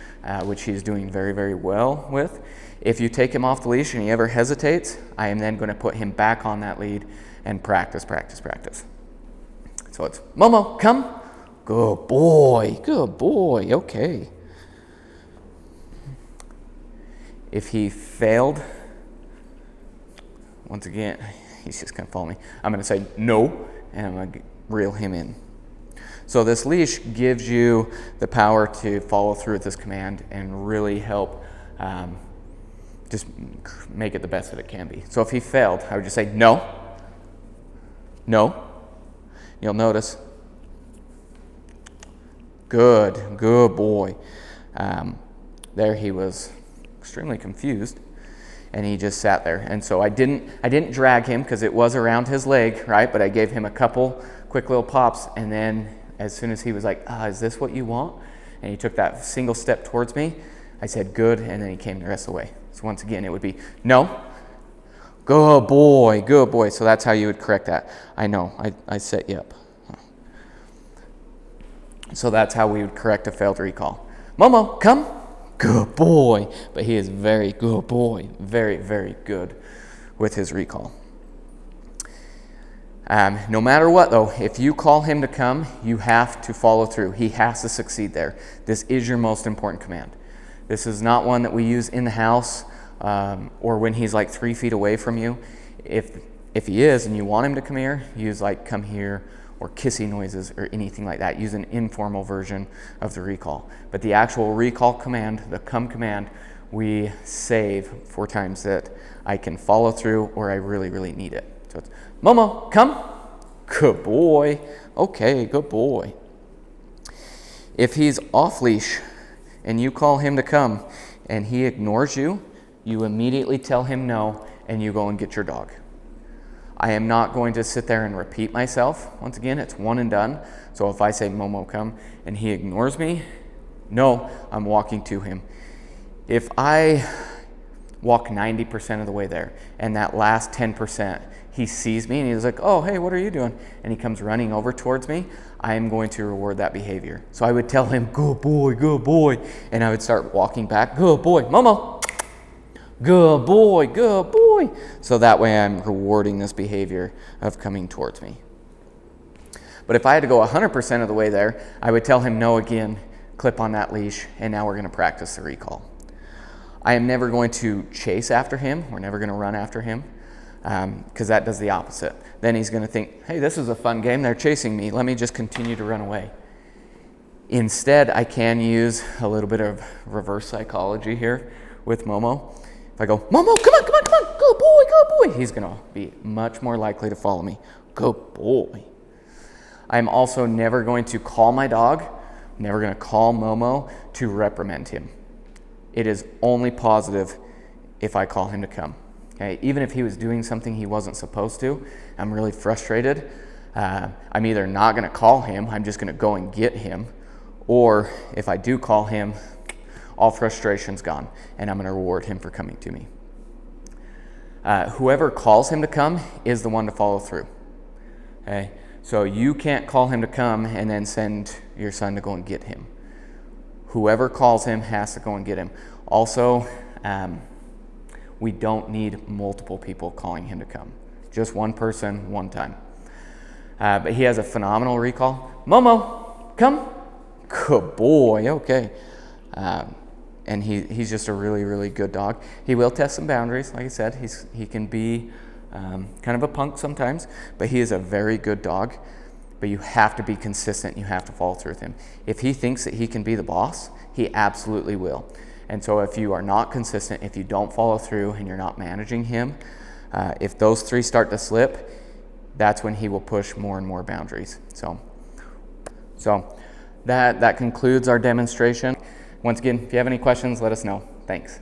which he's doing very, very well with. If you take him off the leash and he ever hesitates, I am then going to put him back on that lead and practice, practice, practice. So it's, Momo, come. Good boy, okay. If he failed, once again, he's just going to follow me. I'm going to say no, and I'm going to reel him in. So this leash gives you the power to follow through with this command and really help just make it the best that it can be. So if he failed, I would just say no, no. You'll notice, good boy. There he was extremely confused, and he just sat there. And so I didn't drag him because it was around his leg, right? But I gave him a couple quick little pops, and then as soon as he was like, is this what you want? And he took that single step towards me, I said good, and then he came the rest of the way. So once again, it would be no, good boy. So that's how you would correct that. I know, I set you up. So that's how we would correct a failed recall. Momo, come. Good boy. But he is very good boy. Very, very good with his recall. No matter what though, if you call him to come, you have to follow through. He has to succeed there. This is your most important command. This is not one that we use in the house or when he's like 3 feet away from you. If he is and you want him to come here, use like come here or kissy noises or anything like that. Use an informal version of the recall. But the actual recall command, the come command, we save for times that I can follow through or I really, really need it. So it's Momo, come. Good boy. Okay, good boy. If he's off leash and you call him to come and he ignores you, you immediately tell him no and you go and get your dog. I am not going to sit there and repeat myself. Once again, it's one and done. So if I say Momo come and he ignores me, no, I'm walking to him. If I walk 90% of the way there and that last 10%, he sees me and he's like, oh, hey, what are you doing? And he comes running over towards me, I am going to reward that behavior. So I would tell him, good boy. And I would start walking back, good boy, Momo. Good boy. So that way I'm rewarding this behavior of coming towards me. But if I had to go 100% of the way there, I would tell him no again, clip on that leash, and now we're going to practice the recall. I am never going to chase after him. We're never going to run after him because that does the opposite. Then he's going to think, hey, this is a fun game. They're chasing me. Let me just continue to run away. Instead, I can use a little bit of reverse psychology here with Momo. If I go, Momo, come on, good boy, he's going to be much more likely to follow me. Good boy. I'm also never going to call my dog, never going to call Momo to reprimand him. It is only positive if I call him to come. Okay? Even if he was doing something he wasn't supposed to, I'm really frustrated. I'm either not going to call him, I'm just going to go and get him, or if I do call him, all frustration's gone, and I'm going to reward him for coming to me. Whoever calls him to come is the one to follow through. Okay? So you can't call him to come and then send your son to go and get him. Whoever calls him has to go and get him. Also, we don't need multiple people calling him to come. Just one person, one time. But he has a phenomenal recall. Momo, come. Good boy, okay. And he's just a really, really good dog. He will test some boundaries. Like I said, he can be kind of a punk sometimes, but he is a very good dog. But you have to be consistent. You have to follow through with him. If he thinks that he can be the boss, he absolutely will. And so if you are not consistent, if you don't follow through and you're not managing him, if those three start to slip, that's when he will push more and more boundaries. So that concludes our demonstration. Once again, if you have any questions, let us know. Thanks.